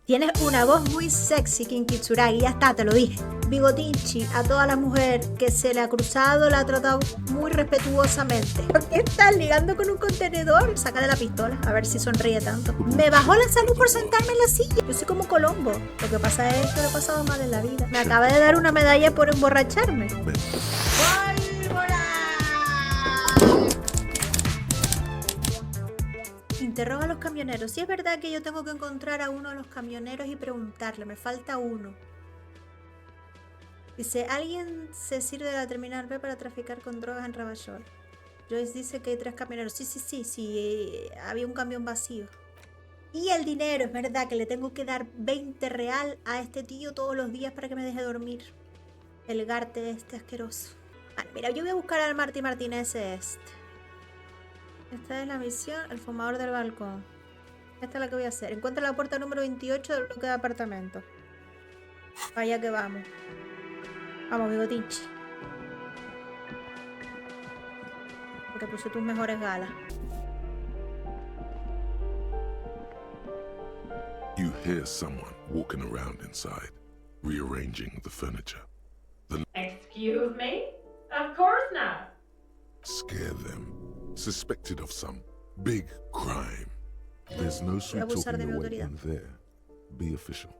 Tienes una voz muy sexy, Kinkitsuragi, ya está, te lo dije. Bigotinchi, a toda la mujer que se le ha cruzado la ha tratado muy respetuosamente. ¿Por qué estás ligando con un contenedor? Sácale la pistola, a ver si sonríe tanto. Me bajó la salud por sentarme en la silla. Yo soy como Colombo. Lo que pasa es que lo he pasado mal en la vida. Me acaba de dar una medalla por emborracharme. Interroga a los camioneros. Si es verdad que yo tengo que encontrar a uno de los camioneros y preguntarle, me falta uno. Dice, ¿alguien se sirve de la terminal B para traficar con drogas en Ravachol? Joyce dice que hay 3 camioneros. Sí, había un camión vacío. Y el dinero, es verdad que le tengo que dar 20 real a este tío todos los días para que me deje dormir. El garte este asqueroso. Vale, mira, yo voy a buscar al Martí Martínez este. Esta es la misión, el fumador del balcón. Esta es la que voy a hacer. Encuentra la puerta número 28 del bloque de apartamentos. Vaya que vamos. Vamos, Bigotinchi. Porque puse tus mejores galas. You hear someone walking around inside, rearranging the furniture. Excuse me? Of course not. Scare them. Suspected of some big crime. There's no sweet abusar de talking mi your way autoridad. in there. Be official.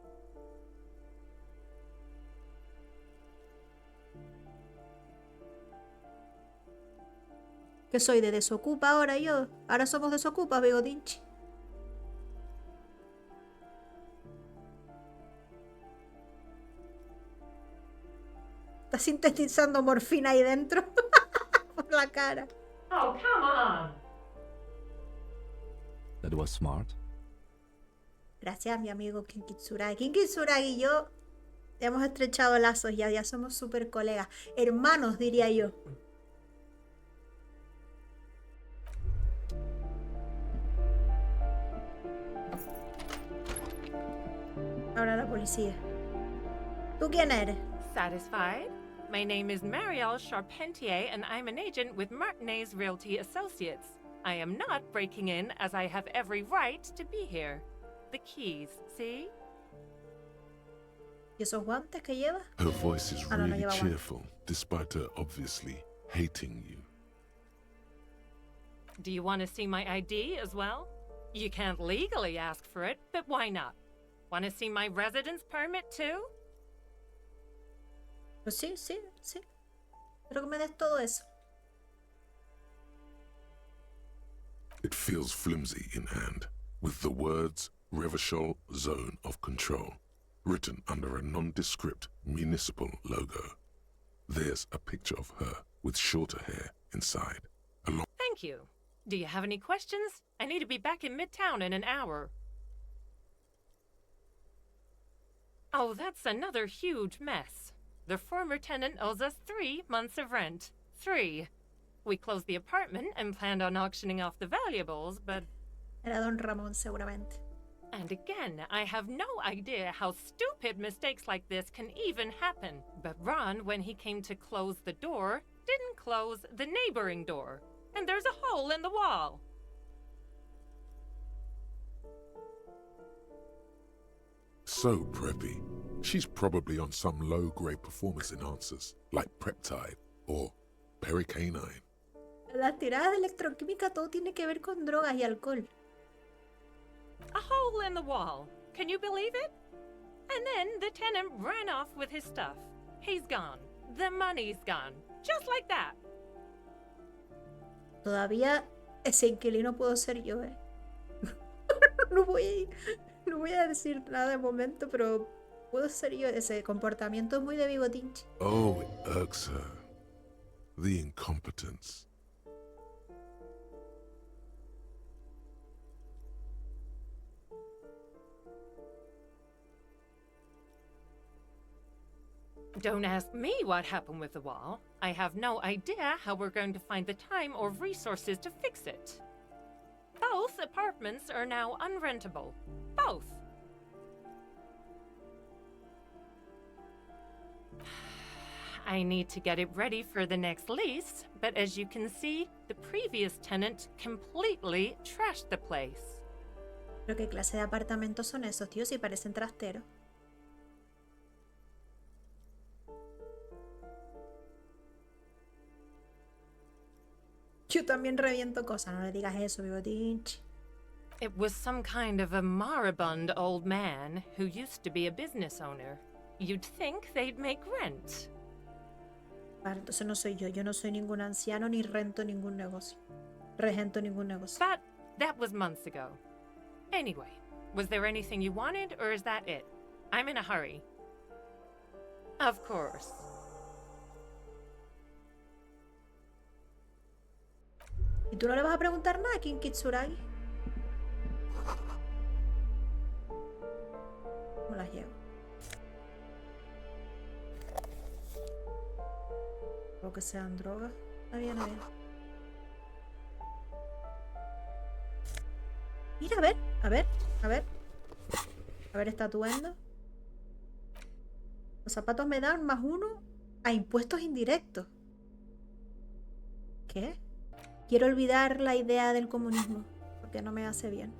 ¿Qué soy de desocupa ahora yo? Ahora somos desocupas, Bigotinchi. Está sintetizando morfina ahí dentro. Por la cara. Oh, come on. That was smart. Gracias, mi amigo Kinkitsuragi. Kinkitsuragi y yo hemos estrechado lazos ya somos súper colegas. Hermanos, diría yo. Ahora la policía. ¿Tú quién eres? Satisfied? My name is Marielle Charpentier, and I'm an agent with Martinez Realty Associates. I am not breaking in, as I have every right to be here. The keys, see? ¿Y esos guantes que lleva? Her voice is no really lleva guantes. cheerful, despite her obviously hating you. Do you want to see my ID as well? You can't legally ask for it, but why not? Want to see my residence permit too? Pues sí. Quiero que me des todo eso. It feels flimsy in hand, with the words Revachol Zone of Control written under a nondescript municipal logo. There's a picture of her with shorter hair inside. Thank you. Do you have any questions? I need to be back in Midtown in an hour. Oh, that's another huge mess. The former tenant owes us 3 months of rent. 3. We closed the apartment and planned on auctioning off the valuables, but... Era Don Ramón, seguramente. And again, I have no idea how stupid mistakes like this can even happen. But Ron, when he came to close the door, didn't close the neighboring door. And there's a hole in the wall. So preppy. She's probably on some low-grade performance enhancers, like Peptide or Pericanine. Las tiradas de electroquímica todo tiene que ver con drogas y alcohol. A hole in the wall. Can you believe it? And then the tenant ran off with his stuff. He's gone. The money's gone. Just like that. Todavía ese inquilino puedo ser yo, no voy a decir nada de momento, pero puedo ser yo. Ese comportamiento es muy de Bigotinchi. Oh, it irks her. The incompetence. Don't ask me what happened with the wall. I have no idea how we're going to find the time or resources to fix it. Both apartments are now unrentable. Both. I need to get it ready for the next lease, but as you can see, the previous tenant completely trashed the place. ¿Pero qué clase de apartamentos son esos, tío? Si parecen trasteros. Yo también reviento cosas. No le digas eso, Bigotinchi. It was some kind of a moribund old man who used to be a business owner. You'd think they'd make rent. Vale, entonces no soy yo. Yo no soy ningún anciano ni rento ningún negocio. Regento ningún negocio. But that was months ago. Anyway, was there anything you wanted, or is that it? I'm in a hurry. Of course. ¿Y tú no le vas a preguntar nada a King Kitsuragi? ¿Cómo las llevo? O que sean drogas. Está bien, está bien. Mira, a ver, a ver, a ver. A ver, estatuendo. Los zapatos me dan +1 a impuestos indirectos. ¿Qué? Quiero olvidar la idea del comunismo, porque no me hace bien.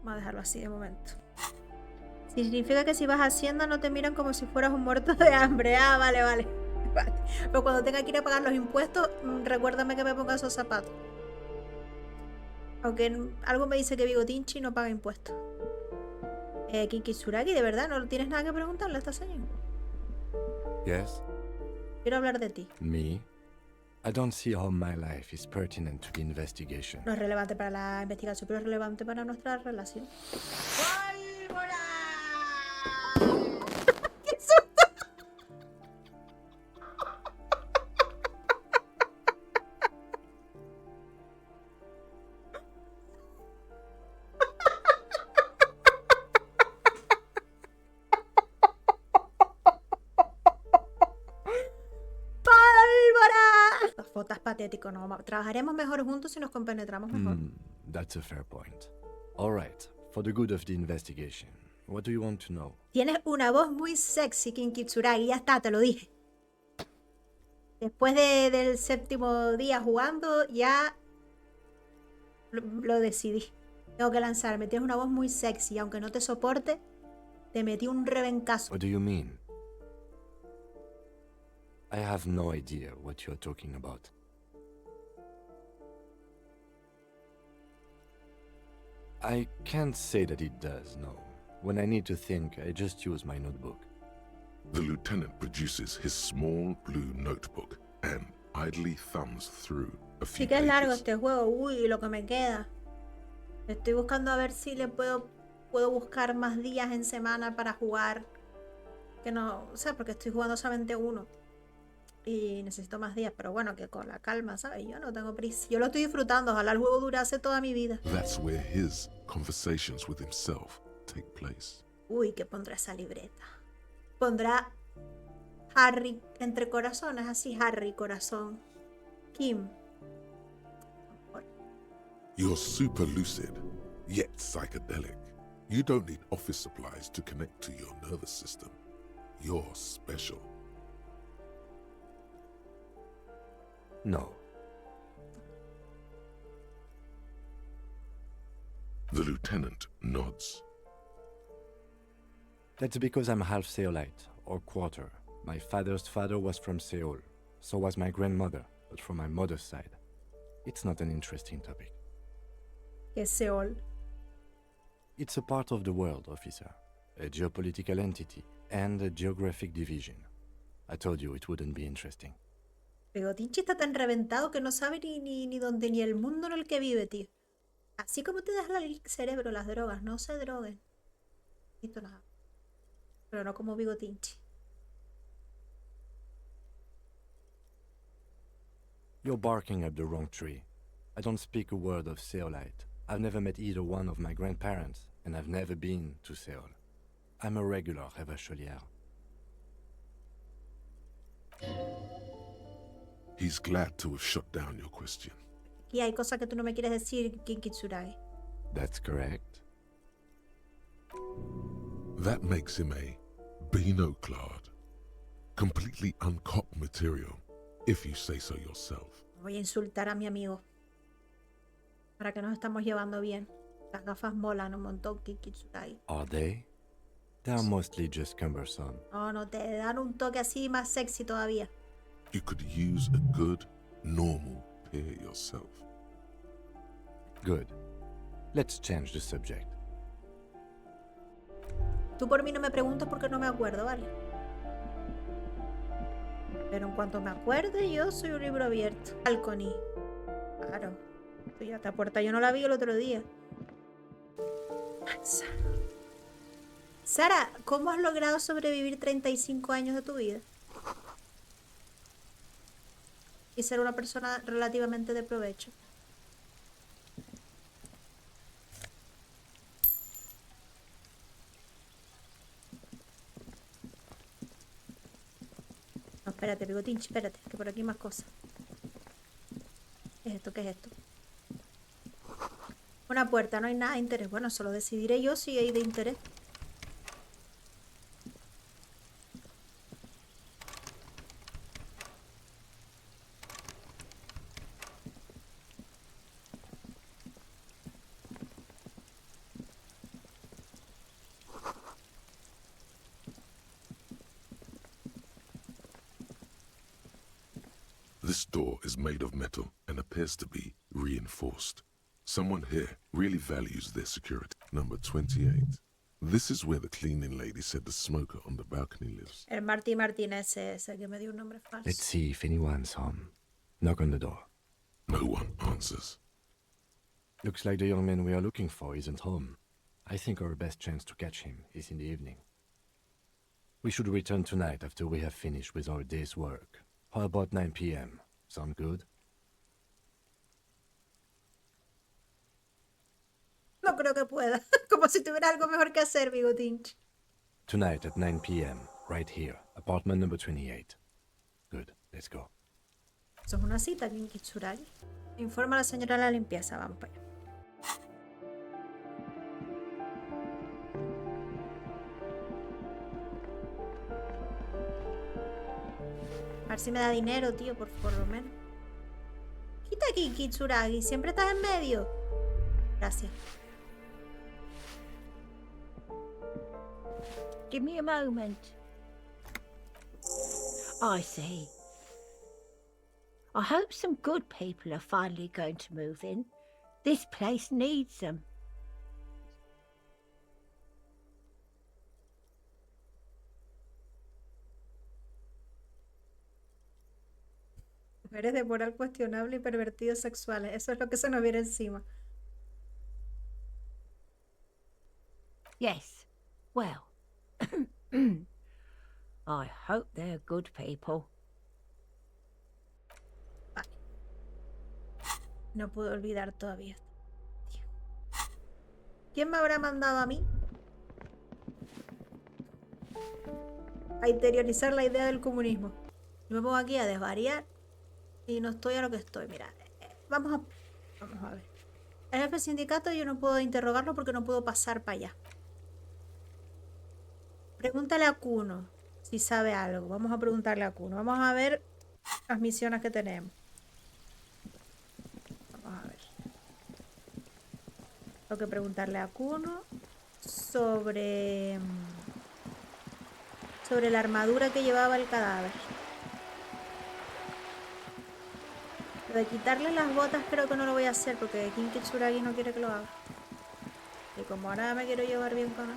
Vamos a dejarlo así de momento. Significa que si vas a Hacienda no te miran como si fueras un muerto de hambre. Ah, vale, vale. Vale. Pero cuando tenga que ir a pagar los impuestos, recuérdame que me ponga esos zapatos. Aunque algo me dice que Bigotinchi no paga impuestos. Kitsuragi, ¿de verdad no tienes nada que preguntarle a esta señora? Yes? Quiero hablar de ti. Me? I don't see how my life is pertinent to the investigation. No es relevante para la investigación, pero es relevante para nuestra relación. ¡Qué susto! Fotas patético, no. Trabajaremos mejor juntos si nos compenetramos mejor. That's a fair point. All right, for the good of the investigation, what do you want to know? Tienes una voz muy sexy, King Kitsuragi, ya está, te lo dije. Después del 7º día jugando, ya lo decidí. Tengo que lanzarme. Tienes una voz muy sexy, aunque no te soporte, te metí un rebencazo. What do you mean? I have no idea what you're talking about. I can't say that it does, no. When I need to think, I just use my notebook. The lieutenant produces his small blue notebook and idly thumbs through a few Sí que es largo pages. este juego. Uy, lo que me queda. Estoy buscando a ver si le puedo buscar más días en semana para jugar. Que no, o sea, porque estoy jugando solamente uno. Y necesito más días, pero bueno, que con la calma, ¿sabes? Yo no tengo prisa. Yo lo estoy disfrutando. Ojalá el juego durase toda mi vida. That's where his conversations with himself take place. Uy, ¿qué pondrá esa libreta? Pondrá Harry entre corazones, así, Harry, corazón. Kim. You're super lucid, yet psychedelic. You don't need office supplies to connect to your nervous system. You're special. No. The lieutenant nods. That's because I'm half Seolite, or quarter. My father's father was from Seoul. So was my grandmother, but from my mother's side. It's not an interesting topic. Que es Seol. It's a part of the world, officer. A geopolitical entity and a geographic division. I told you it wouldn't be interesting. Bigotinchi está tan reventado que no sabe ni dónde, ni el mundo en el que vive, tío. Así como te das el cerebro las drogas, no se droguen. Esto nada. Pero no como Bigotinchi. You're barking up the wrong tree. I don't speak a word of Seolite. I've never met either one of my grandparents, and I've never been to Seoul. I'm a regular Revacholière. He's glad to have shut down your question. Aquí hay cosas que tú no me quieres decir, King Kitsuragi. That's correct. That makes him a binoclad. Completely uncopped material, if you say so yourself. Voy a insultar a mi amigo. Para que nos estamos llevando bien. Las gafas molan un montón, Kikitsurai. Are they? They are mostly just cumbersome. No, te dan un toque así más sexy todavía. You could use a good, normal peer yourself. Good. Let's change the subject. Tú por mí no me preguntas porque no me acuerdo, ¿vale? Pero en cuanto me acuerde, yo soy un libro abierto. Balcony. Claro. Ya esta puerta yo no la vi el otro día. Sara, ¿cómo has logrado sobrevivir 35 años de tu vida? Y ser una persona relativamente de provecho. No, espérate, Bigotinchi, espérate, que por aquí hay más cosas. ¿Qué es esto? ¿Qué es esto? Una puerta, no hay nada de interés. Bueno, solo decidiré yo si hay de interés. This door is made of metal and appears to be reinforced. Someone here really values their security. Number 28. This is where the cleaning lady said the smoker on the balcony lives. El Martí Martínez es el que me dio un nombre falso. Let's see if anyone's home. Knock on the door. No one answers. Looks like the young man we are looking for isn't home. I think our best chance to catch him is in the evening. We should return tonight after we have finished with our day's work. How about 9 p.m.? Sound good? No creo que pueda. Como si tuviera algo mejor que hacer, Bigotinchi. Tonight at 9 p.m., right here, apartment number 28. Good, let's go. Eso es una cita, Kikitsurai. Informa a la señora de la limpieza, vamos para allá. A ver si me da dinero, tío, por lo menos. Quita aquí, Kitsuragi. Siempre estás en medio. Gracias. Give me a moment. I see. I hope some good people are finally going to move in. This place needs them. Mujeres de moral cuestionable y pervertidos sexuales. Eso es lo que se nos viene encima. Yes. Well, I hope they're good people. Vale. No puedo olvidar todavía. Tío. ¿Quién me habrá mandado a mí a interiorizar la idea del comunismo? Yo me pongo aquí a desvariar y no estoy a lo que estoy. Mira, vamos a ver. El jefe del sindicato yo no puedo interrogarlo porque no puedo pasar para allá. Pregúntale a Kuno si sabe algo. Vamos a preguntarle a Kuno. Vamos a ver las misiones que tenemos. Vamos a ver. Tengo que preguntarle a Kuno sobre la armadura que llevaba el cadáver. Lo de quitarle las botas creo que no lo voy a hacer porque Kinkitsuragi no quiere que lo haga. Y como ahora me quiero llevar bien con él.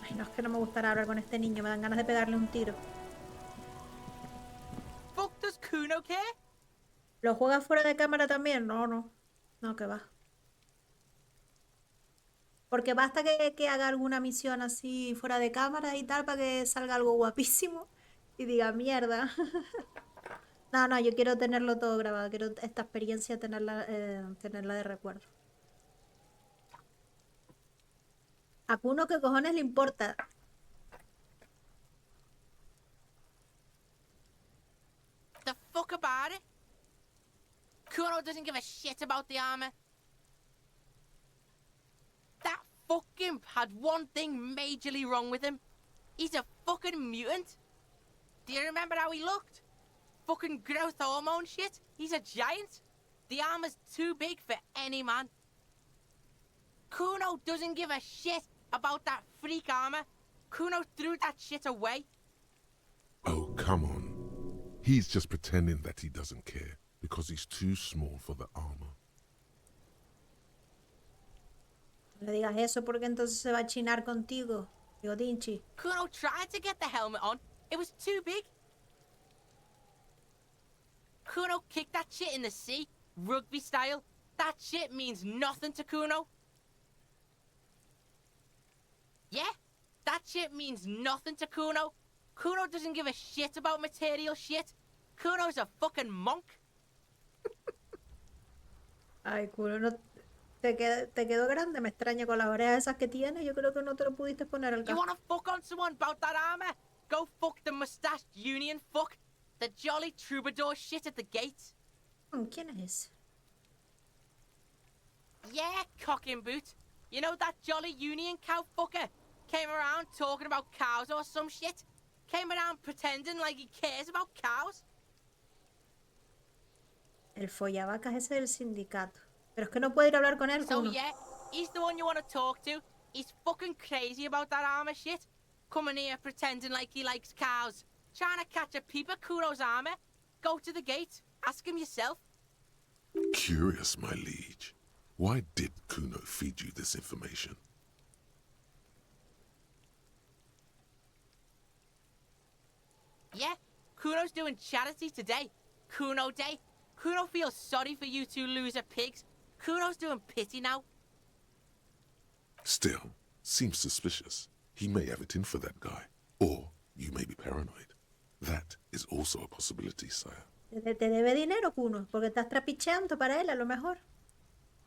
Ay, no, es que no me gustará hablar con este niño. Me dan ganas de pegarle un tiro. Fuck does Kuno care? ¿Lo juegas fuera de cámara también? No, no. No, que va. Porque basta que haga alguna misión así fuera de cámara y tal para que salga algo guapísimo y diga mierda. No, yo quiero tenerlo todo grabado. Quiero esta experiencia tenerla de recuerdo. ¿A Kuno qué cojones le importa? The fuck about it? Kuno doesn't give a shit about the armor. That fucking had one thing majorly wrong with him. He's a fucking mutant. Do you remember how he looked? Fucking growth hormone shit. He's a giant. The armor's too big for any man. Kuno doesn't give a shit about that freak armor. Kuno threw that shit away. Oh, come on. He's just pretending that he doesn't care because he's too small for the armor. No le digas eso porque entonces se va a chinar contigo, Bigotinchi. Kuno tried to get the helmet on. It was too big. Kuno kicked that shit in the sea, rugby style. That shit means nothing to Kuno. Yeah, that shit means nothing to Kuno. Kuno doesn't give a shit about material shit. Kuno's a fucking monk. Ay, culo, no te quedó grande, me extraña con las orejas esas que tienes. Yo creo que no te lo pudiste poner al You caso. wanna fuck on someone about that armor? Go fuck the mustached union fuck. The jolly troubadour shit at the gate. ¿Quién es ese? Yeah, cock and boot. You know that jolly union cow fucker? Came around talking about cows or some shit? Came around pretending like he cares about cows? El follavacas ese del sindicato. Pero es que no puedo ir a hablar con él, So Kuno. yeah, he's the one you wanna talk to. He's fucking crazy about that armor shit. Coming here pretending like he likes cows. Trying to catch a peep at Kuno's armor. Go to the gate. Ask him yourself. Curious, my liege. Why did Kuno feed you this information? Yeah, Kuno's doing charity today. Kuno Day. Kuno feels sorry for you two loser pigs. Kuno's doing pity now. Still, seems suspicious. He may have it in for that guy. Or you may be paranoid. That is also a possibility, sire. Te debe dinero, Kuno, porque estás trapicheando para él a lo mejor.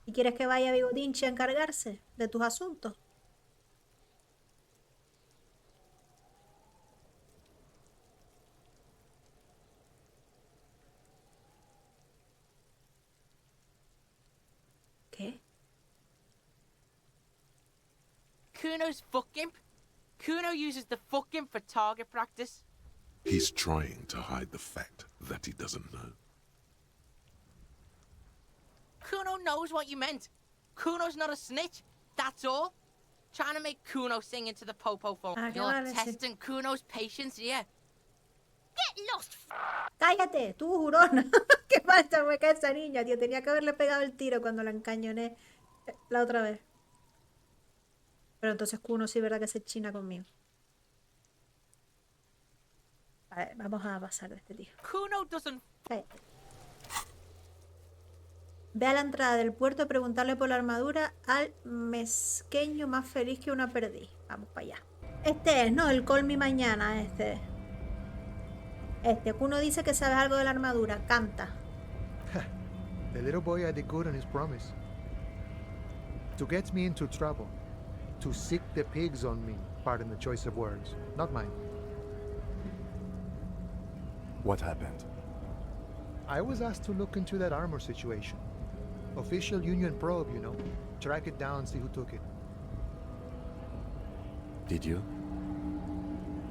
¿Y quieres que vaya Bigotinchi a encargarse de tus asuntos? ¿Qué? Kuno's fuck imp. Kuno uses the fuck imp for target practice. He's trying to hide the fact that he doesn't know. Kuno knows what you meant. Kuno's not a snitch. That's all. Trying to make Kuno sing into the popo phone. Ah, You're vale, sí. testing Kuno's patience here. Get lost! ¡Cállate, tú, jurón! ¿Qué pasa, mueca esa niña, tío? Tenía que haberle pegado el tiro cuando la encañoné la otra vez. Pero entonces Kuno sí, ¿verdad que se china conmigo? Vale, vamos a pasar de este tío. Kuno doesn't. Cállate. Ve a la entrada del puerto a preguntarle por la armadura al mezqueño más feliz que una perdiz. Vamos para allá. Este es, ¿no? El call me mañana, este. Kuno dice que sabes algo de la armadura. Canta. The little boy had good on his promise. To get me into trouble. To sick the pigs on me. Pardon the choice of words. Not mine. What happened? I was asked to look into that armor situation. Official union probe, you know. Track it down, see who took it. Did you?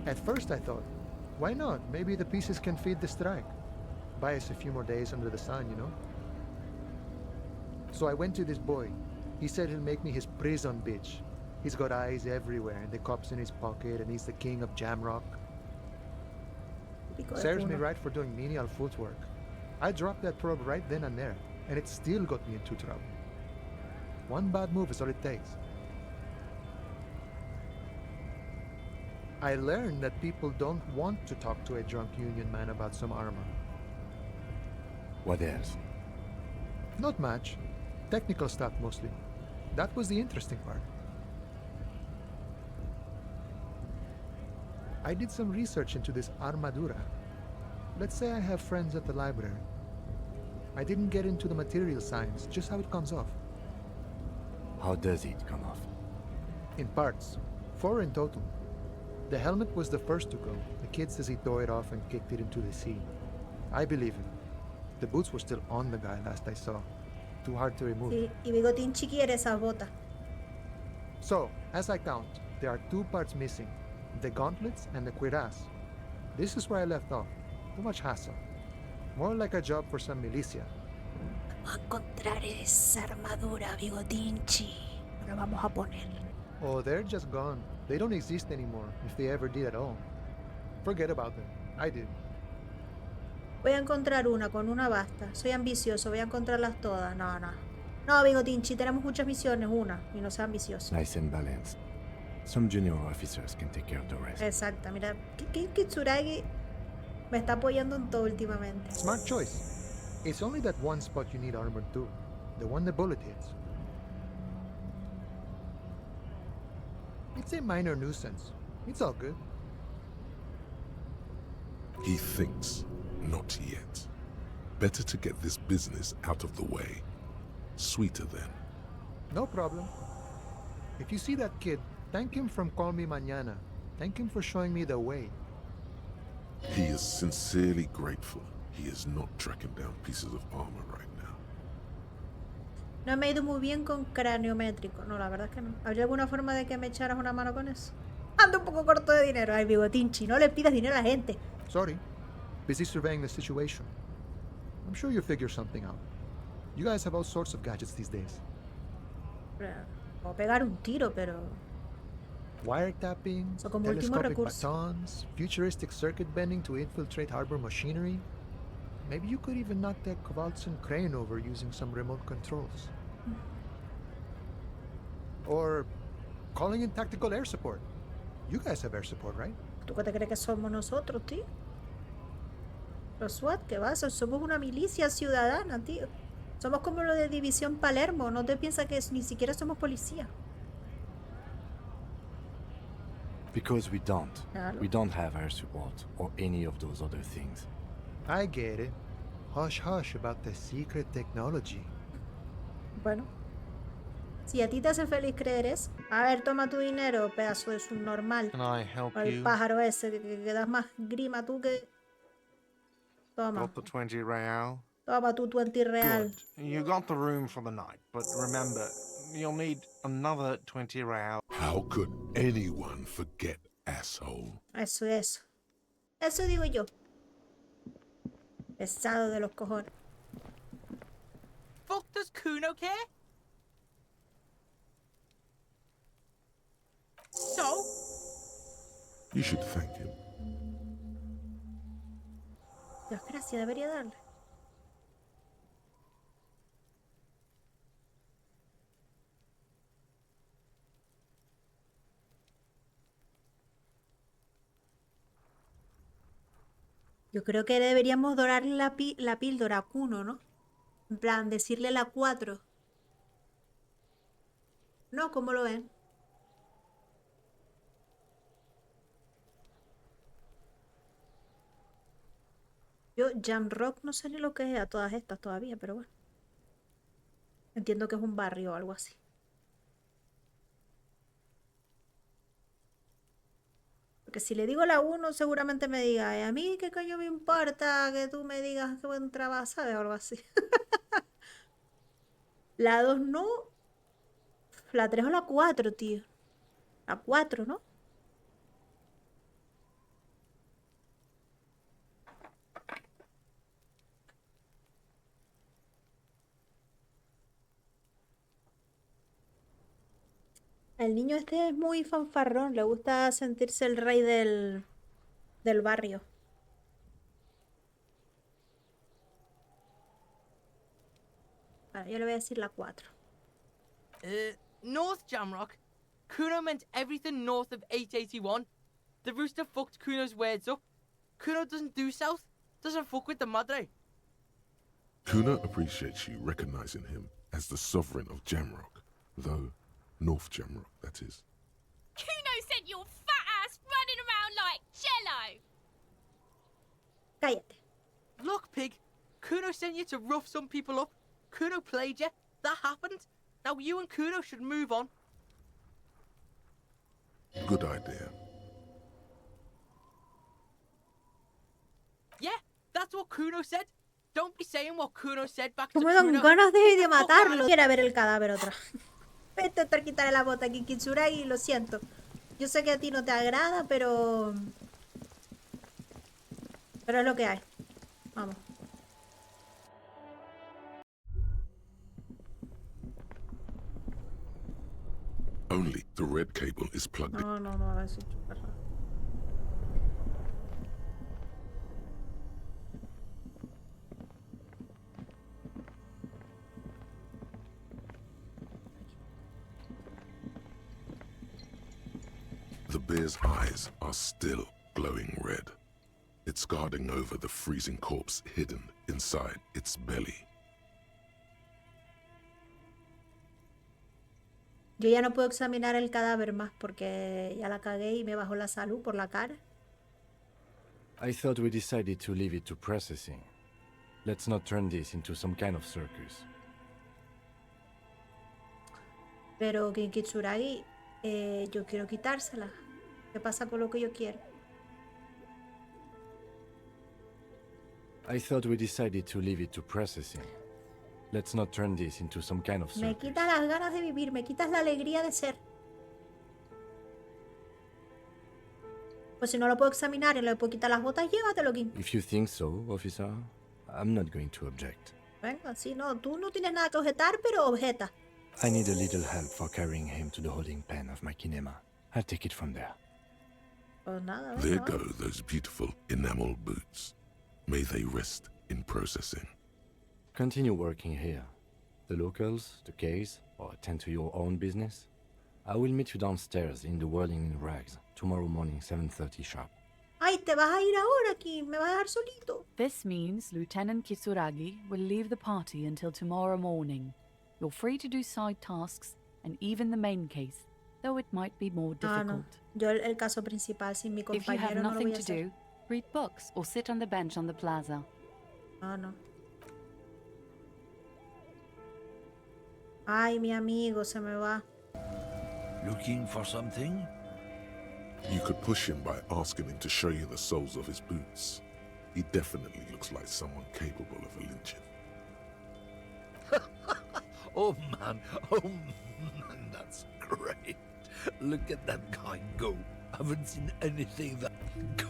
At first I thought, why not? Maybe the pieces can feed the strike. Buy us a few more days under the sun, you know? So I went to this boy. He said he'll make me his prison bitch. He's got eyes everywhere, and the cop's in his pocket, and he's the king of Jamrock. Pico de Serves me Kuno. right for doing menial footwork. I dropped that probe right then and there, and it still got me into trouble. One bad move is all it takes. I learned that people don't want to talk to a drunk union man about some armor. What else? Not much. Technical stuff mostly. That was the interesting part. I did some research into this armadura. Let's say I have friends at the library. I didn't get into the material science, just how it comes off. How does it come off? In parts. 4 in total. The helmet was the first to go. The kid says he tore it off and kicked it into the sea. I believe him. The boots were still on the guy last I saw. Too hard to remove. Sí, y Bigotinchi quiere esas botas. So, as I count, there are 2 parts missing, the gauntlets and the cuirass. This is where I left off. Too much hassle. More like a job for some militia. Vamos a encontrar esa armadura, Bigotinchi. No la vamos a poner. Oh, they're just gone. They don't exist anymore, if they ever did at all. Forget about them. I did. Voy a encontrar una, con una basta. Soy ambicioso, voy a encontrarlas todas. No, no. No, Bigotinchi, tenemos muchas misiones, una. Y no sea ambicioso. Nice and balanced. Some junior officers can take care of the rest. Exacto, mira. Kitsuragi me está apoyando en todo últimamente. Smart choice. It's only that one spot you need armor too. The one the bullet hits. It's a minor nuisance. It's all good. He thinks, not yet. Better to get this business out of the way. Sweeter then. No problem. If you see that kid, thank him from Call Me Mañana. Thank him for showing me the way. He is sincerely grateful he is not tracking down pieces of armor right now. No me he ido muy bien con cráneo métrico. No, la verdad es que no. ¿Habría alguna forma de que me echaras una mano con eso? Ando un poco corto de dinero. Ay, Bigotinchi, no le pidas dinero a la gente. Sorry. Busy surveying the situation. I'm sure you'll figure something out. You guys have all sorts of gadgets these days. Puedo pegar un tiro, pero... Wiretapping, So, como último telescopic recurso. batons, futuristic circuit bending to infiltrate harbor machinery. Maybe you could even knock that Kowalson crane over using some remote controls. Or calling in tactical air support. You guys have air support, right? ¿Tú qué te crees que somos nosotros, tío? Los SWAT, ¿qué vas? Somos una milicia ciudadana, tío. Somos como lo de División Palermo. No te piensas que ni siquiera somos policía. Because we don't. Claro. We don't have air support or any of those other things. I get it. Hush hush about the secret technology. Bueno. Si a ti te hace feliz creer eso. A ver, toma tu dinero, pedazo de subnormal. Can I help O el you? pájaro ese que das más grima tú que... Toma. Got the 20 real? Toma tu 20 real. Good. You got the room for the night, but remember, you'll need another 20 real. How could anyone forget, asshole? Eso es. Eso digo yo. Pesado de los cojones. Fuck does Kuno care? So? You should thank him. Dios, gracias, debería darle. Yo creo que deberíamos dorarle la píldora a Kuno, ¿no? En plan, decirle la 4. ¿No? ¿Cómo lo ven? Yo, Jamrock, no sé ni lo que es a todas estas todavía, pero bueno. Entiendo que es un barrio o algo así. Porque si le digo la 1, seguramente me diga, a mí qué coño me importa que tú me digas que buen trabajo, ¿sabes? O algo así. La 2 no. La 3 o la 4, tío. La 4, ¿no? El niño este es muy fanfarrón, le gusta sentirse el rey del barrio. Vale, yo le voy a decir la 4. North Jamrock. Kuno meant everything north of 881. The rooster fucked Kuno's words up. Kuno doesn't do south. Doesn't fuck with the madre. Kuna appreciates you recognizing him as the sovereign of Jamrock, though North Jamrock, that is. Kuno sent your fat ass running around like jello. Cállate. Look, pig. Kuno sent you to rough some people up. Kuno played you. That happened. Now you and Kuno should move on. Good idea. Yeah, that's what Kuno said. Don't be saying what Kuno said back to Como dan Kuno. ganas de matarlo. Quiero ver el cadáver otra. Voy a intentar quitarle la bota aquí, Kitsuragi, lo siento. Yo sé que a ti no te agrada, pero es lo que hay. Vamos. Only the red cable is plugged in. No, es súper raro. The bear's eyes are still glowing red. It's guarding over the freezing corpse hidden inside its belly. Yo ya no puedo examinar el cadáver más porque ya la cagué y me bajó la salud por la cara. I thought we decided to leave it to processing. Let's not turn this into some kind of circus. Pero que Kitsuragi, yo quiero quitársela. ¿Qué pasa con lo que yo quiero? I thought we decided to leave it to processing. Let's not turn this into some kind of Me circus. quitas las ganas de vivir, me quitas la alegría de ser. Pues si no lo puedo examinar y no le puedo quitar las botas, llévatelo, Kim. If you think so, officer, I'm not going to object. Venga, sí, no, tú no tienes nada que objetar, pero objeta. I need a little help for carrying him to the holding pen of my kinema. I'll take it from there. Pues nada, There venga, go those beautiful enamel boots. May they rest in processing. Continue working here. The locals, the case, or attend to your own business. I will meet you downstairs in the Whirling in Rags tomorrow morning, 7:30 sharp. Ay, te vas a ir ahora, Kim, me vas a dejar solito. This means Lieutenant Kitsuragi will leave the party until tomorrow morning. You're free to do side tasks and even the main case, though it might be more Ah, no. difficult. Yo el caso principal, sin mi If you have compañero no lo nothing voy a to hacer. do, read books or sit on the bench on the plaza. Ah, no. Ay, mi amigo, se me va. Looking for something? You could push him by asking him to show you the soles of his boots. He definitely looks like someone capable of a lynching. Oh man, that's great. Look at that guy go. Haven't seen anything that...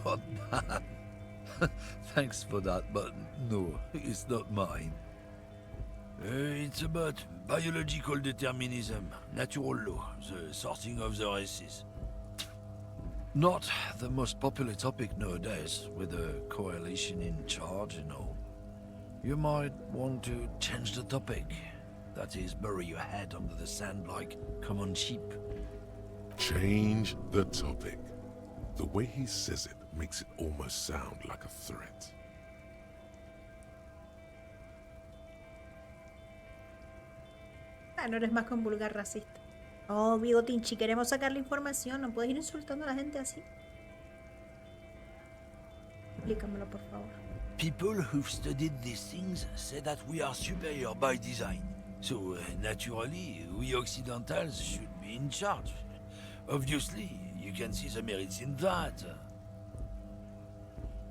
God, man. Thanks for that, but no, it's not mine. It's about biological determinism, natural law, the sorting of the races. Not the most popular topic nowadays, with the coalition in charge and all. You might want to change the topic. That is, bury your head under the sand like common sheep. Change the topic. The way he says it makes it almost sound like a threat. Ah, no eres más que un vulgar racista. Oh, Bigotinchi, queremos sacar la información. No puedes ir insultando a la gente así. Explícamelo, por favor. People who've studied these things say that we are superior by design. So, naturally, we Occidentals should be in charge. Obviously, you can see the merits in that.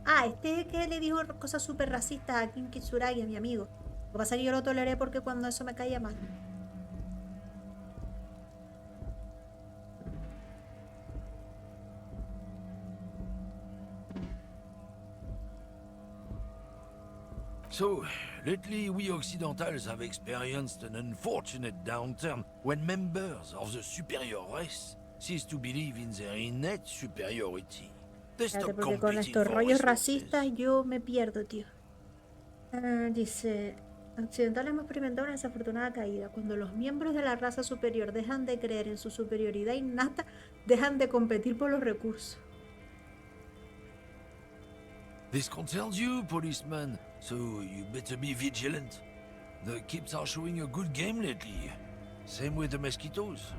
Ah, este es que le dijo cosas súper racistas a Kim Kitsuragi, a mi amigo. Lo que pasa es que yo lo toleré porque cuando eso me caía mal. So, lately we Occidentals have experienced an unfortunate downturn when members of the superior race cease to believe in their innate superiority. They Espérate, stop porque con competing estos for rollos resources. racistas yo me pierdo, tío. Dice, occidentales hemos experimentado una desafortunada caída. Cuando los miembros de la raza superior dejan de creer en su superioridad innata, dejan de competir por los recursos. This concerns you, policeman, so you better be vigilant. The Kips are showing a good game lately. Same with the mosquitoes.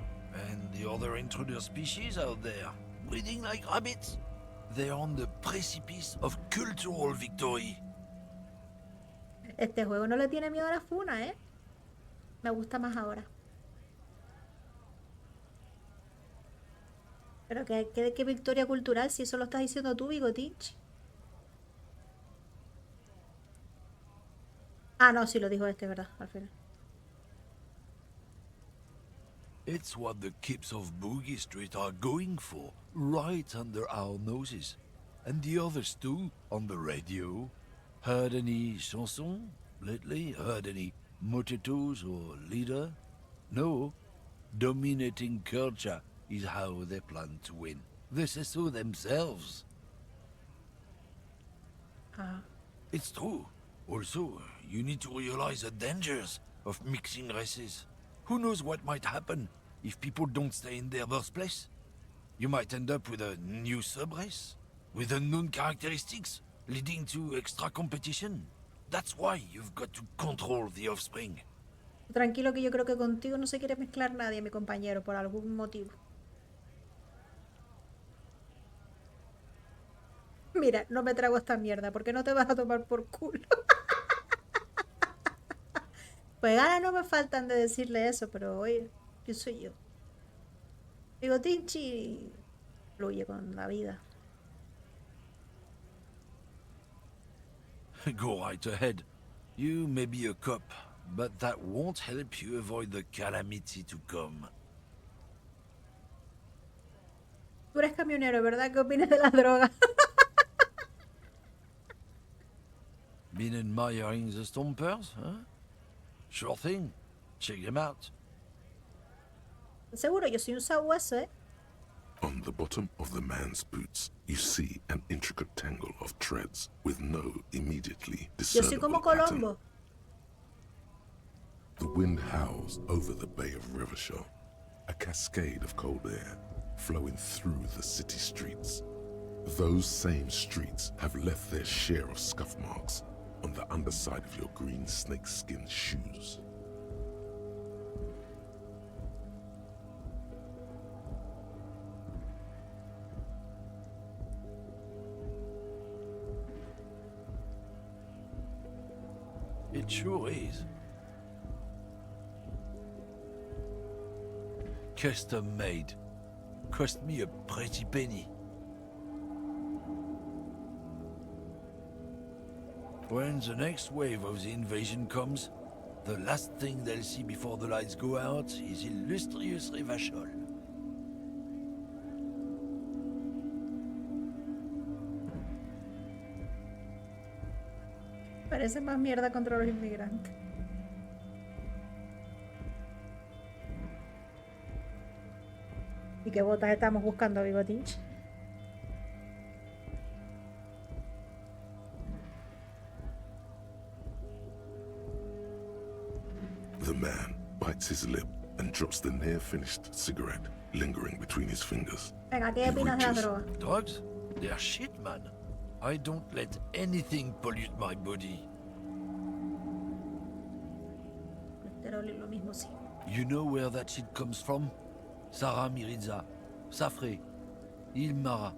And the other intruder species out there, breeding like rabbits. They're on the precipice of cultural victory. Este juego no le tiene miedo a la funa, ¿eh? Me gusta más ahora. Pero que victoria cultural si eso lo estás diciendo tú, Bigotinchi. Ah, no, sí lo dijo este, ¿verdad? Al final. It's what the kips of Boogie Street are going for, right under our noses. And the others too, on the radio. Heard any chansons lately? Heard any motetos or leader? No. Dominating culture is how they plan to win. They say so themselves. It's true. Also, you need to realize the dangers of mixing races. Who knows what might happen if people don't stay in their birthplace? You might end up with a new sub-race, with unknown characteristics, leading to extra competition. That's why you've got to control the offspring. Tranquilo que yo creo que contigo no se quiere mezclar nadie, mi compañero, por algún motivo. Mira, no me trago esta mierda, porque no te vas a tomar por culo. Pues ganas no me faltan de decirle eso, pero oye, ¿quién soy yo? Bigotinchi fluye con la vida. Go right ahead. You may be a cop, but that won't help you avoid the calamity to come. Tú eres camionero, ¿verdad? ¿Qué opinas de las drogas? Been admiring the Stompers, huh? Sure thing. Check them out. Seguro, yo soy un sabueso, ¿eh? On the bottom of the man's boots, you see an intricate tangle of treads with no immediately Yo soy como discernible pattern. Colombo. The wind howls over the Bay of Revachol, a cascade of cold air flowing through the city streets. Those same streets have left their share of scuff marks on the underside of your green snakeskin shoes. It sure is. Custom made. Cost me a pretty penny. When the next wave of the invasion comes, the last thing they'll see before the lights go out is illustrious Revachol. Parece más mierda contra los inmigrantes. ¿Y qué botas estamos buscando, Bigotinchi? The man bites his lip and drops the near-finished cigarette lingering between his fingers. Venga, ¿qué He opinas de la reaches- droga? Drugs? They're shit, man. I don't let anything pollute my body. Colesterol y lo mismo, sí. You know where that shit comes from? Sarah Mirizza, Safre, Ilmara.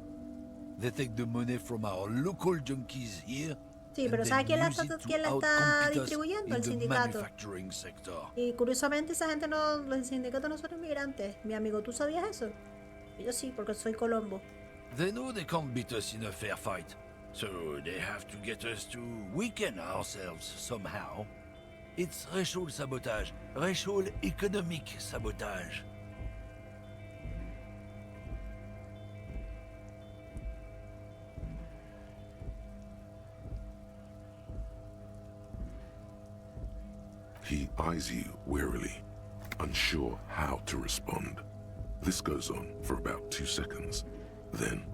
They take the money from our local junkies here. Sí, pero and ¿sabes then quién la use está, it to quién la está outcompete us distribuyendo? in El the sindicato. manufacturing sector. Y curiosamente esa gente no, los sindicatos no son inmigrantes. Mi amigo, ¿tú sabías eso? Yo sí, porque soy Colombo. They know they can't beat us in a fair fight, so they have to get us to weaken ourselves somehow. It's racial sabotage, racial economic sabotage. He eyes you warily, unsure how to respond. This goes on for about 2 seconds. Then,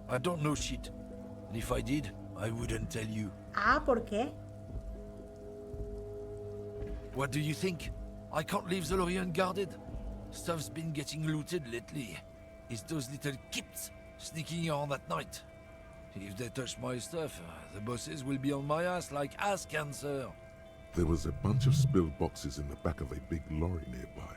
I don't know shit, and if I did, I wouldn't tell you. Ah, ¿por qué? What do you think? I can't leave the lorry unguarded. Stuff's been getting looted lately. It's those little kips sneaking around at night. If they touch my stuff, the bosses will be on my ass like ass cancer. there was a bunch of spilled boxes in the back of a big lorry nearby.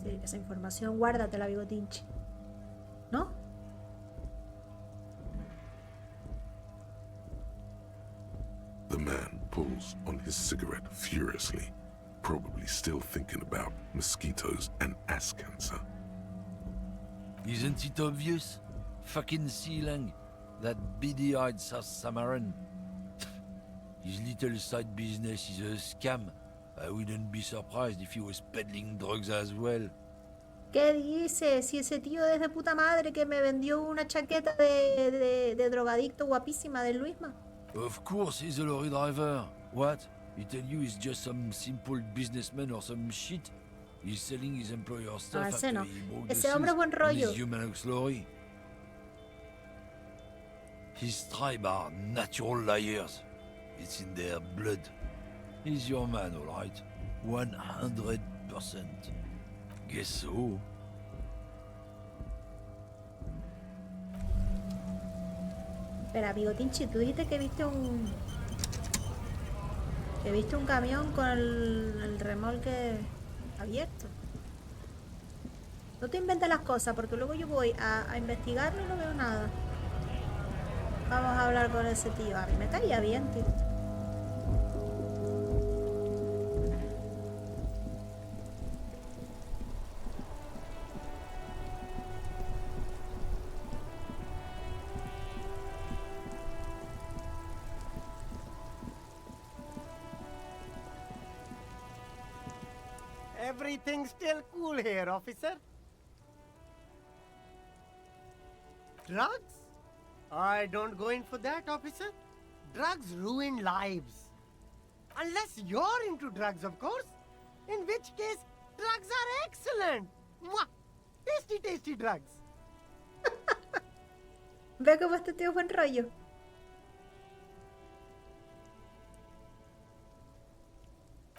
Sí, esa información guárdatela, Bigotinchi. ¿No? The man pulls on his cigarette furiously, probably still thinking about mosquitoes and ass cancer. Isn't it obvious? Fucking Sealang, that beady-eyed South Samaran. His little side business is a scam. I wouldn't be surprised if he was peddling drugs as well. ¿Qué dice? Si ese tío es de puta madre que me vendió una chaqueta de drogadicto guapísima de Luisma. Of course he's a lorry driver. What? He tell you he's just some simple businessman or some shit? He's selling his employer stuff ese after no. he broke the Ese hombre es buen seals on rollo. his Humanox lorry. His tribe are natural liars. It's in their blood. He's your man, all right. 100%. Guess so. Espera, Bigotinchi, tú dijiste que viste un... Que viste un camión con el remolque abierto. No te inventes las cosas, porque luego yo voy a investigarlo y no veo nada. Vamos a hablar con ese tío. A mí me caía bien, tío. Everything's still cool here, officer. Drugs? I don't go in for that, officer. Drugs ruin lives. Unless you're into drugs, of course. In which case, drugs are excellent. Mwah! Tasty, tasty drugs. Ve cómo este tío es buen rollo.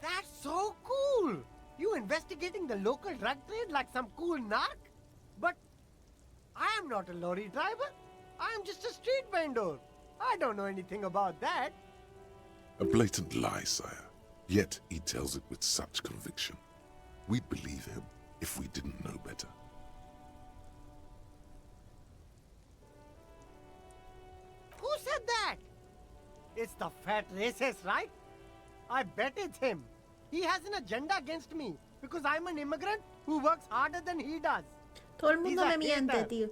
That's so cool. You investigating the local drug trade like some cool narc? But I am not a lorry driver. I am just a street vendor. I don't know anything about that. A blatant lie, sire. Yet he tells it with such conviction. We'd believe him if we didn't know better. Who said that? It's the fat racist, right? I bet it's him. He has an agenda against me because I'm an immigrant who works harder than he does. Todo el mundo He's a me miente, hater. tío.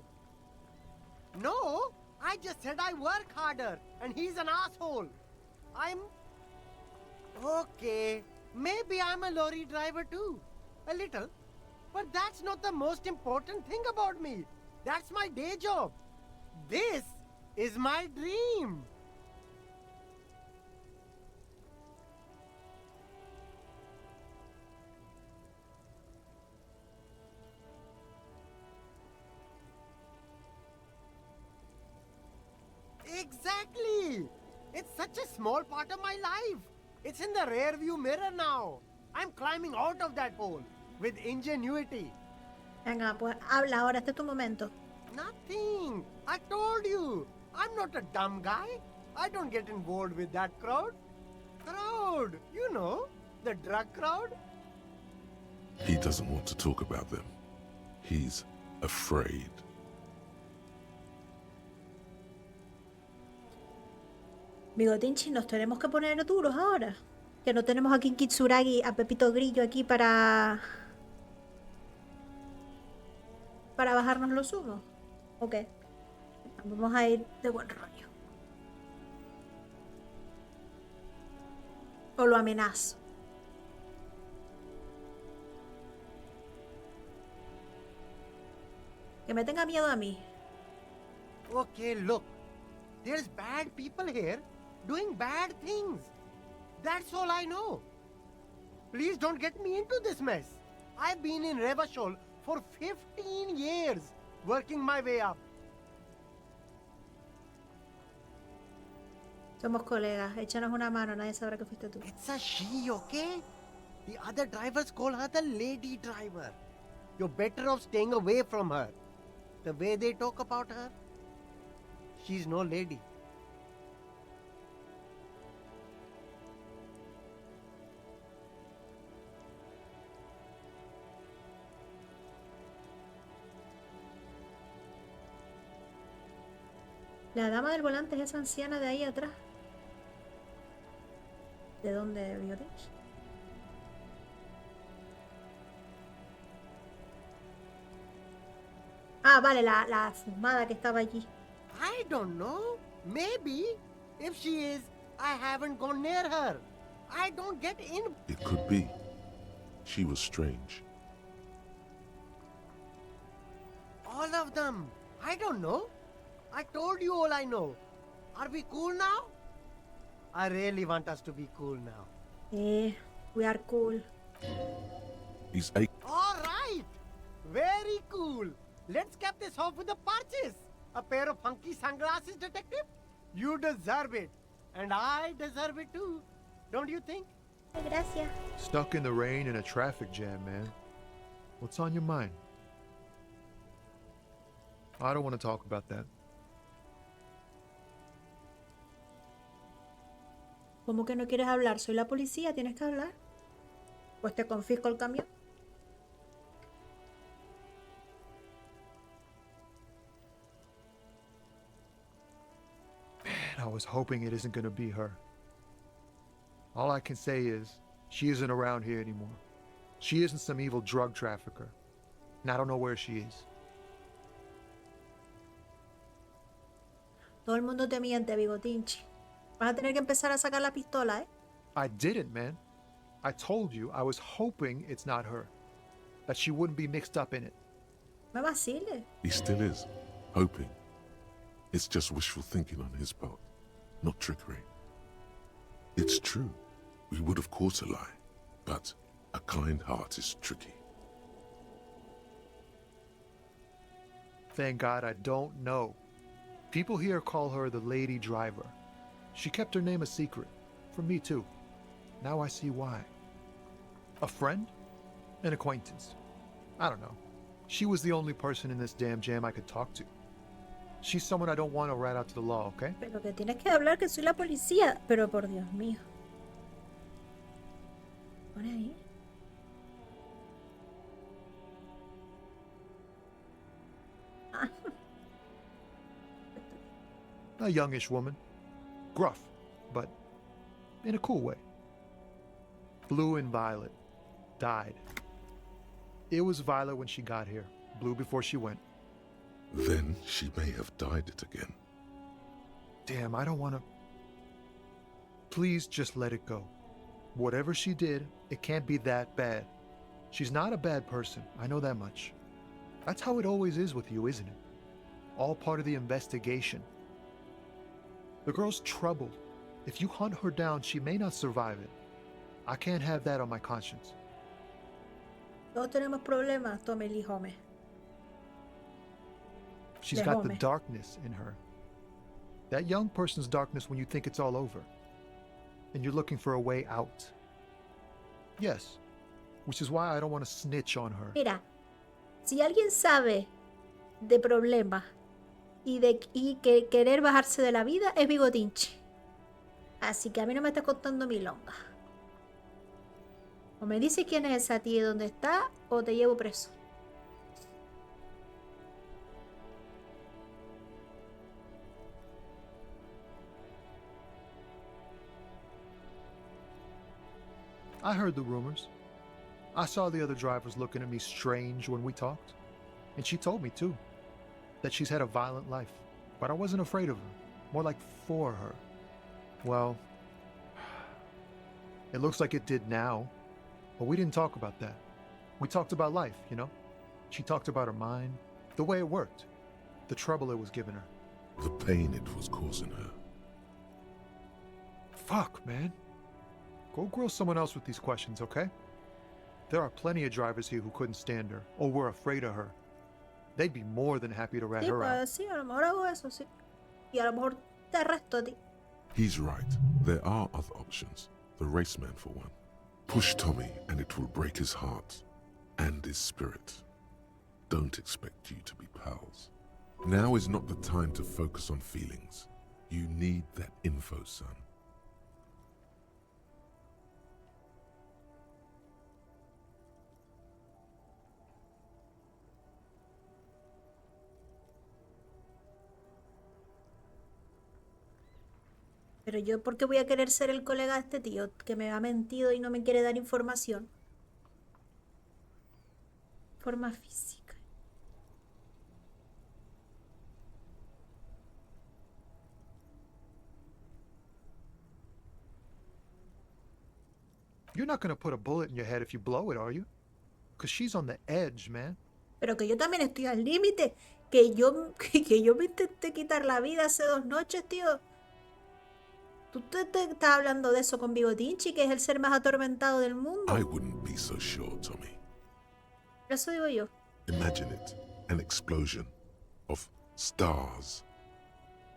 No, I just said I work harder and he's an asshole. I'm... Okay, maybe I'm a lorry driver too. A little. But that's not the most important thing about me. That's my day job. This is my dream. Exactly! It's such a small part of my life. It's in the rear view mirror now. I'm climbing out of that hole with ingenuity. Venga, pues habla ahora, este es tu momento. Nothing. I told you. I'm not a dumb guy. I don't get involved with that crowd. Crowd, you know, the drug crowd. He doesn't want to talk about them. He's afraid. Bigotinchi, nos tenemos que poner duros ahora. Que no tenemos aquí en Kitsuragi a Pepito Grillo aquí para bajarnos los humos. Ok. Vamos a ir de buen rollo. O lo amenazo. Que me tenga miedo a mí. Okay, look. There's bad people here doing bad things. That's all I know. Please don't get me into this mess. I've been in Revachol for 15 years, working my way up. Somos colegas, échanos una mano, nadie sabrá que fuiste tú. It's a she, okay? The other drivers call her the lady driver. You're better off staying away from her. The way they talk about her, she's no lady. La dama del volante es esa anciana de ahí atrás. ¿De dónde, Bigotinchi? Ah, vale, la fumada que estaba allí. I don't know. Maybe. If she is, I haven't gone near her. I don't get in. It could be. She was strange. All of them. I don't know. I told you all I know. Are we cool now? I really want us to be cool now. We are cool. He's a All right. Very cool. Let's cap this off with a purchase. A pair of funky sunglasses, detective? You deserve it. And I deserve it too. Don't you think? Gracias. Stuck in the rain in a traffic jam, man. What's on your mind? I don't want to talk about that. ¿Cómo que no quieres hablar? Soy la policía, tienes que hablar. Pues te confisco el camión. Man, I was hoping it isn't going to be her. All I can say is, she isn't around here anymore. She isn't some evil drug trafficker. And I don't know where she is. Todo el mundo te miente, Bigotinchi. Vas a tener que empezar a sacar la pistola, ¿eh? I didn't, man. I told you I was hoping it's not her. That she wouldn't be mixed up in it. Me vacile. He still is. Hoping. It's just wishful thinking on his part, not trickery. It's true. We would of course a lie. But a kind heart is tricky. Thank God I don't know. People here call her the lady driver. She kept her name a secret. From me too. Now I see why. A friend? An acquaintance. I don't know. She was the only person in this damn jam I could talk to. She's someone I don't want to rat out to the law, okay? Pero que tienes que hablar que soy la policía. Pero por Dios mío. Por ahí. Ah. A youngish woman. Gruff, but in a cool way. Blue and violet. Died. It was violet when she got here. Blue before she went. Then she may have dyed it again. Damn, I don't want to... Please just let it go. Whatever she did, it can't be that bad. She's not a bad person, I know that much. That's how it always is with you, isn't it? All part of the investigation. The girl's troubled. If you hunt her down, she may not survive it. I can't have that on my conscience. Todos tenemos problemas, tome el hijome. She's got the darkness in her. That young person's darkness when you think it's all over. And you're looking for a way out. Yes, which is why I don't want to snitch on her. Mira, si alguien sabe de problemas y que querer bajarse de la vida es Bigotinchi. Así que a mí no me está contando milonga. O me dices quién es esa tía y dónde está, o te llevo preso. I heard the rumors. I saw the other drivers looking at me strange when we talked. And she told me too, that she's had a violent life. But I wasn't afraid of her, more like for her. Well, it looks like it did now, but we didn't talk about that. We talked about life, you know? She talked about her mind, the way it worked, the trouble it was giving her. The pain it was causing her. Fuck, man. Go grill someone else with these questions, okay? There are plenty of drivers here who couldn't stand her, or were afraid of her. They'd be more than happy to rat Sí, her out. pues sí, a lo mejor hago eso, sí. Y a lo mejor te arresto a ti. He's right. There are other options. The raceman, for one. Push Tommy and it will break his heart and his spirit. Don't expect you to be pals. Now is not the time to focus on feelings. You need that info, son. Pero yo, ¿por qué voy a querer ser el colega de este tío que me ha mentido y no me quiere dar información? Forma física. You're not gonna put a bullet in your head if you blow it, are you? Because she's on the edge, man. Pero que yo también estoy al límite. Que yo me intenté quitar la vida hace 2 noches, tío. ¿Tú te estás hablando de eso con Bigotinchi, que es el ser más atormentado del mundo? I wouldn't be so sure, Tommy. Eso digo yo. Imagine it, an explosion of stars.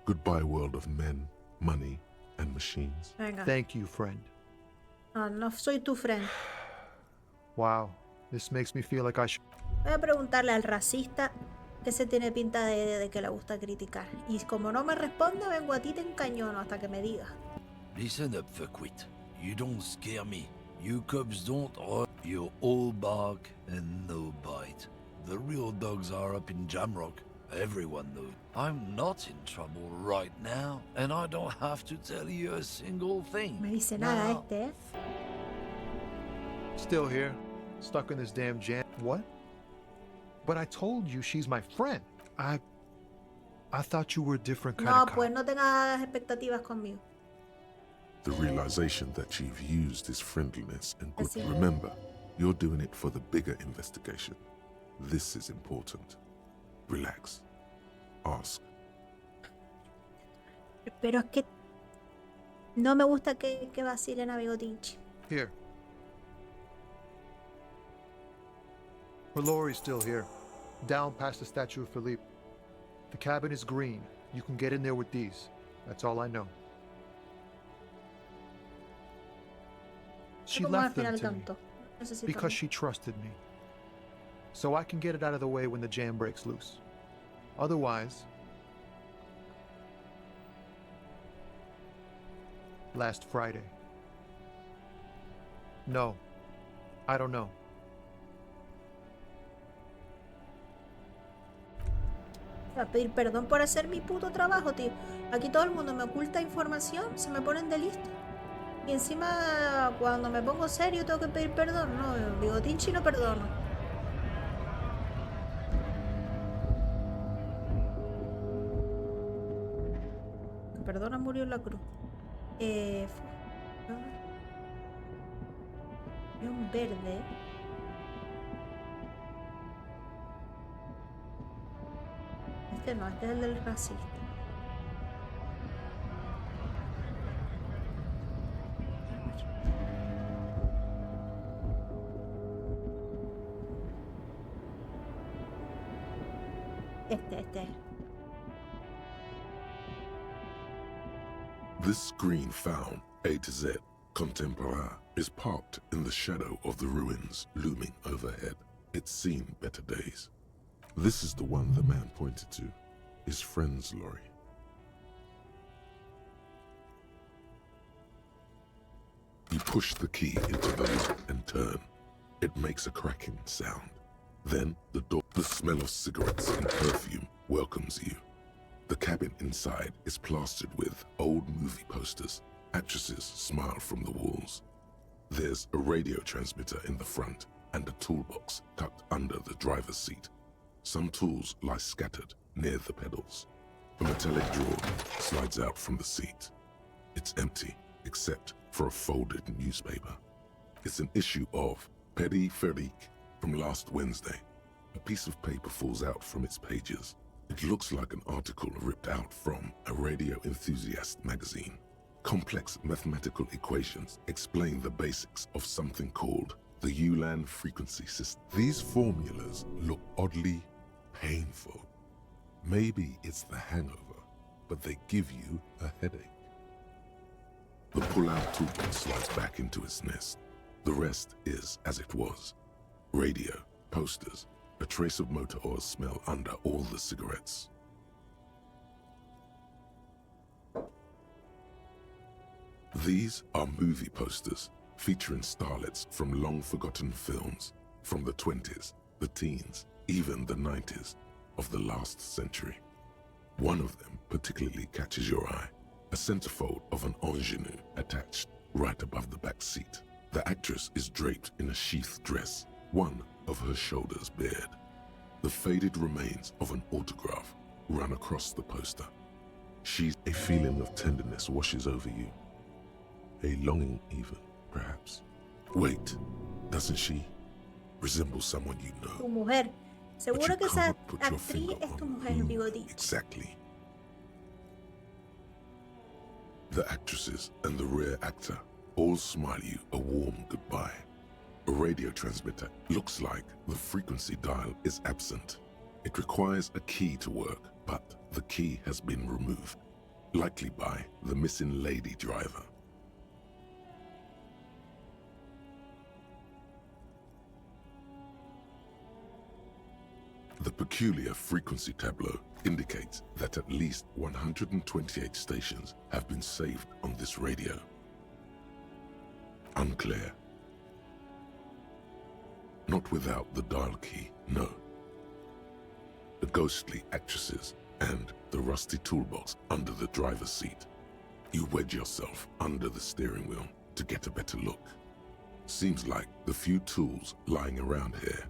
Goodbye world of men, money, and machines. Venga. Thank you, friend. No soy tu friend. Wow, this makes me feel like I should... Voy a preguntarle al racista que se tiene pinta de que le gusta criticar. Y como no me responde, vengo a ti te encañono hasta que me diga. Listen up, fuckwit. You don't scare me. You cubs don't run. You're all bark and no bite. The real dogs are up in Jamrock. Everyone knows. I'm not in trouble right now, and I don't have to tell you a single thing. Me dice nada Now, este, ¿eh? Still here, stuck in this damn jam. What? But I told you she's my friend. I thought you were a different kind No, of pues cop. no tengas expectativas conmigo. The realization that you've used is friendliness and good. Así. Remember, you're doing it for the bigger investigation. This is important. Relax. Ask. Pero es que no me gusta que vacilen a Bigotinchi. Here. Lori's still here, down past the statue of Philippe. The cabin is green. You can get in there with these. That's all I know. She Como al left them final to me tanto. Necesito because she trusted me. So I can get it out of the way when the jam breaks loose. Otherwise... Last Friday. No. I don't know. a pedir perdón por hacer mi puto trabajo, tío. Aquí todo el mundo me oculta información, se me ponen de lista. Y encima, cuando me pongo serio, tengo que pedir perdón. No, Bigotinchi no perdono. Perdona, murió en la cruz. Es un verde. Este no, este es el del racista. Este. This screen found, A to Z, contemporaire, is parked in the shadow of the ruins looming overhead. It's seen better days. This is the one the man pointed to, his friend's lorry. You push the key into the lock and turn. It makes a cracking sound. Then the door, the smell of cigarettes and perfume welcomes you. The cabin inside is plastered with old movie posters. Actresses smile from the walls. There's a radio transmitter in the front and a toolbox tucked under the driver's seat. Some tools lie scattered near the pedals. A metallic drawer slides out from the seat. It's empty, except for a folded newspaper. It's an issue of Périphérique from last Wednesday. A piece of paper falls out from its pages. It looks like an article ripped out from a radio enthusiast magazine. Complex mathematical equations explain the basics of something called the Ulan frequency system. These formulas look oddly painful. Maybe it's the hangover, but they give you a headache. The pull-out toolbox slides back into its nest. The rest is as it was. Radio, posters, a trace of motor oil smell under all the cigarettes. These are movie posters featuring starlets from long-forgotten films from the 20s, the teens, even the 90s of the last century. One of them particularly catches your eye, a centerfold of an ingenue attached right above the back seat. The actress is draped in a sheath dress, one of her shoulders bared. The faded remains of an autograph run across the poster. A feeling of tenderness washes over you. A longing even, perhaps. Wait, doesn't she resemble someone you know? Tu mujer. But Seguro you que esa can't put your actriz finger es tu on mujer, who Bigotinchi. exactly. The actresses and the rear actor all smile you a warm goodbye. A radio transmitter looks like the frequency dial is absent. It requires a key to work, but the key has been removed, likely by the missing lady driver. The peculiar frequency tableau indicates that at least 128 stations have been saved on this radio. Unclear. Not without the dial key, no. The ghostly actresses and the rusty toolbox under the driver's seat. You wedge yourself under the steering wheel to get a better look. Seems like the few tools lying around here,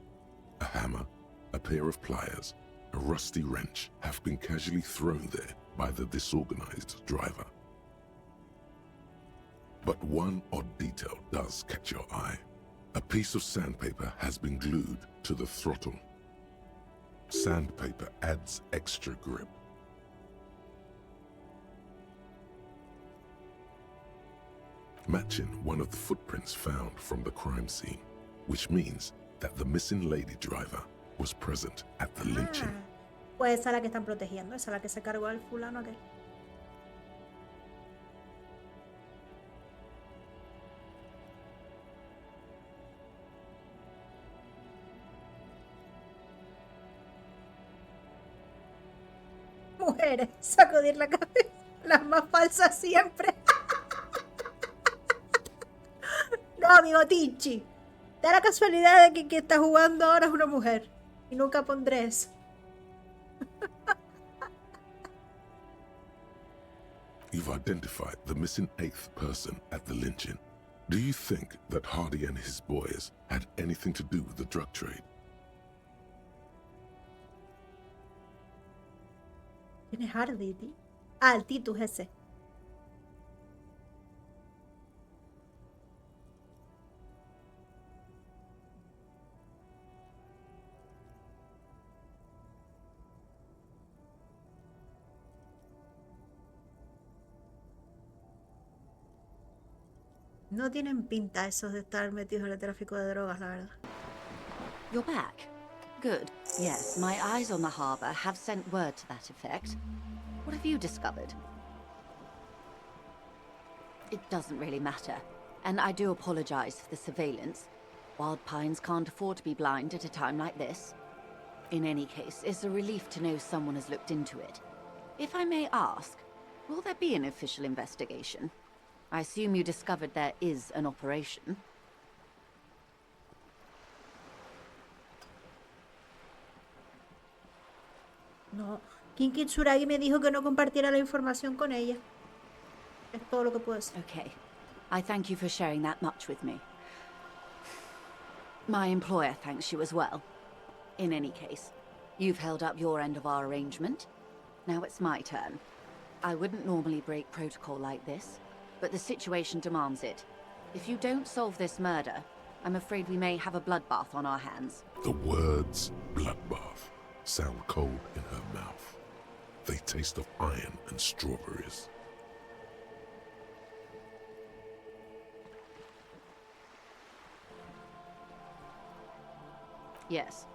a hammer, a pair of pliers, a rusty wrench, have been casually thrown there by the disorganized driver. But one odd detail does catch your eye. A piece of sandpaper has been glued to the throttle. Sandpaper adds extra grip. Matching one of the footprints found from the crime scene, which means that the missing lady driver was present at the lynching. Pues esa es la que están protegiendo, esa es la que se cargó al fulano aquel. Mujeres, sacudir la cabeza, las más falsas siempre. No, Bigotinchi. Da la casualidad de que quien está jugando ahora es una mujer. Y nunca pondré eso. You've identified the missing eighth person at the lynching. Do you think that Hardy and his boys had anything to do with the drug trade? ¿Quién es Hardy, tío? Ah, el Titus ese. No tienen pinta esos de estar metidos en el tráfico de drogas, la verdad. You're back. Good. Yes, my eyes on the harbour have sent word to that effect. What have you discovered? It doesn't really matter, and I do apologise for the surveillance. Wild Pines can't afford to be blind at a time like this. In any case, it's a relief to know someone has looked into it. If I may ask, will there be an official investigation? I assume you discovered there is an operation. No, King Kitsuragi me dijo que no compartiera la información con ella. Es todo lo que puedo decir. Okay. I thank you for sharing that much with me. My employer thanks you as well. In any case, you've held up your end of our arrangement. Now it's my turn. I wouldn't normally break protocol like this, but the situation demands it. If you don't solve this murder, I'm afraid we may have a bloodbath on our hands. The words bloodbath sound cold in her mouth. They taste of iron and strawberries. Yes.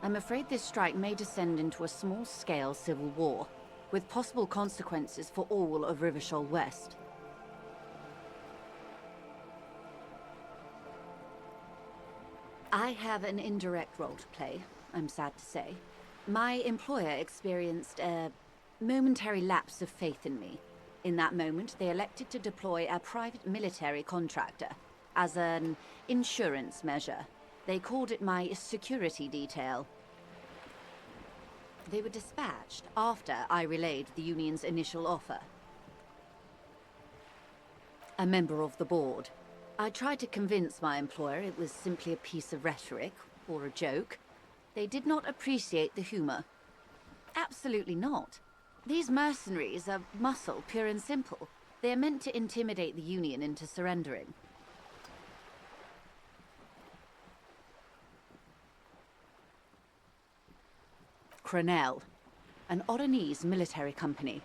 I'm afraid this strike may descend into a small-scale civil war, with possible consequences for all of Rivershoal West. I have an indirect role to play, I'm sad to say. My employer experienced a momentary lapse of faith in me. In that moment, they elected to deploy a private military contractor as an insurance measure. They called it my security detail. They were dispatched after I relayed the union's initial offer. A member of the board. I tried to convince my employer it was simply a piece of rhetoric, or a joke. They did not appreciate the humor. Absolutely not. These mercenaries are muscle, pure and simple. They are meant to intimidate the Union into surrendering. Crenel, an Oranese military company.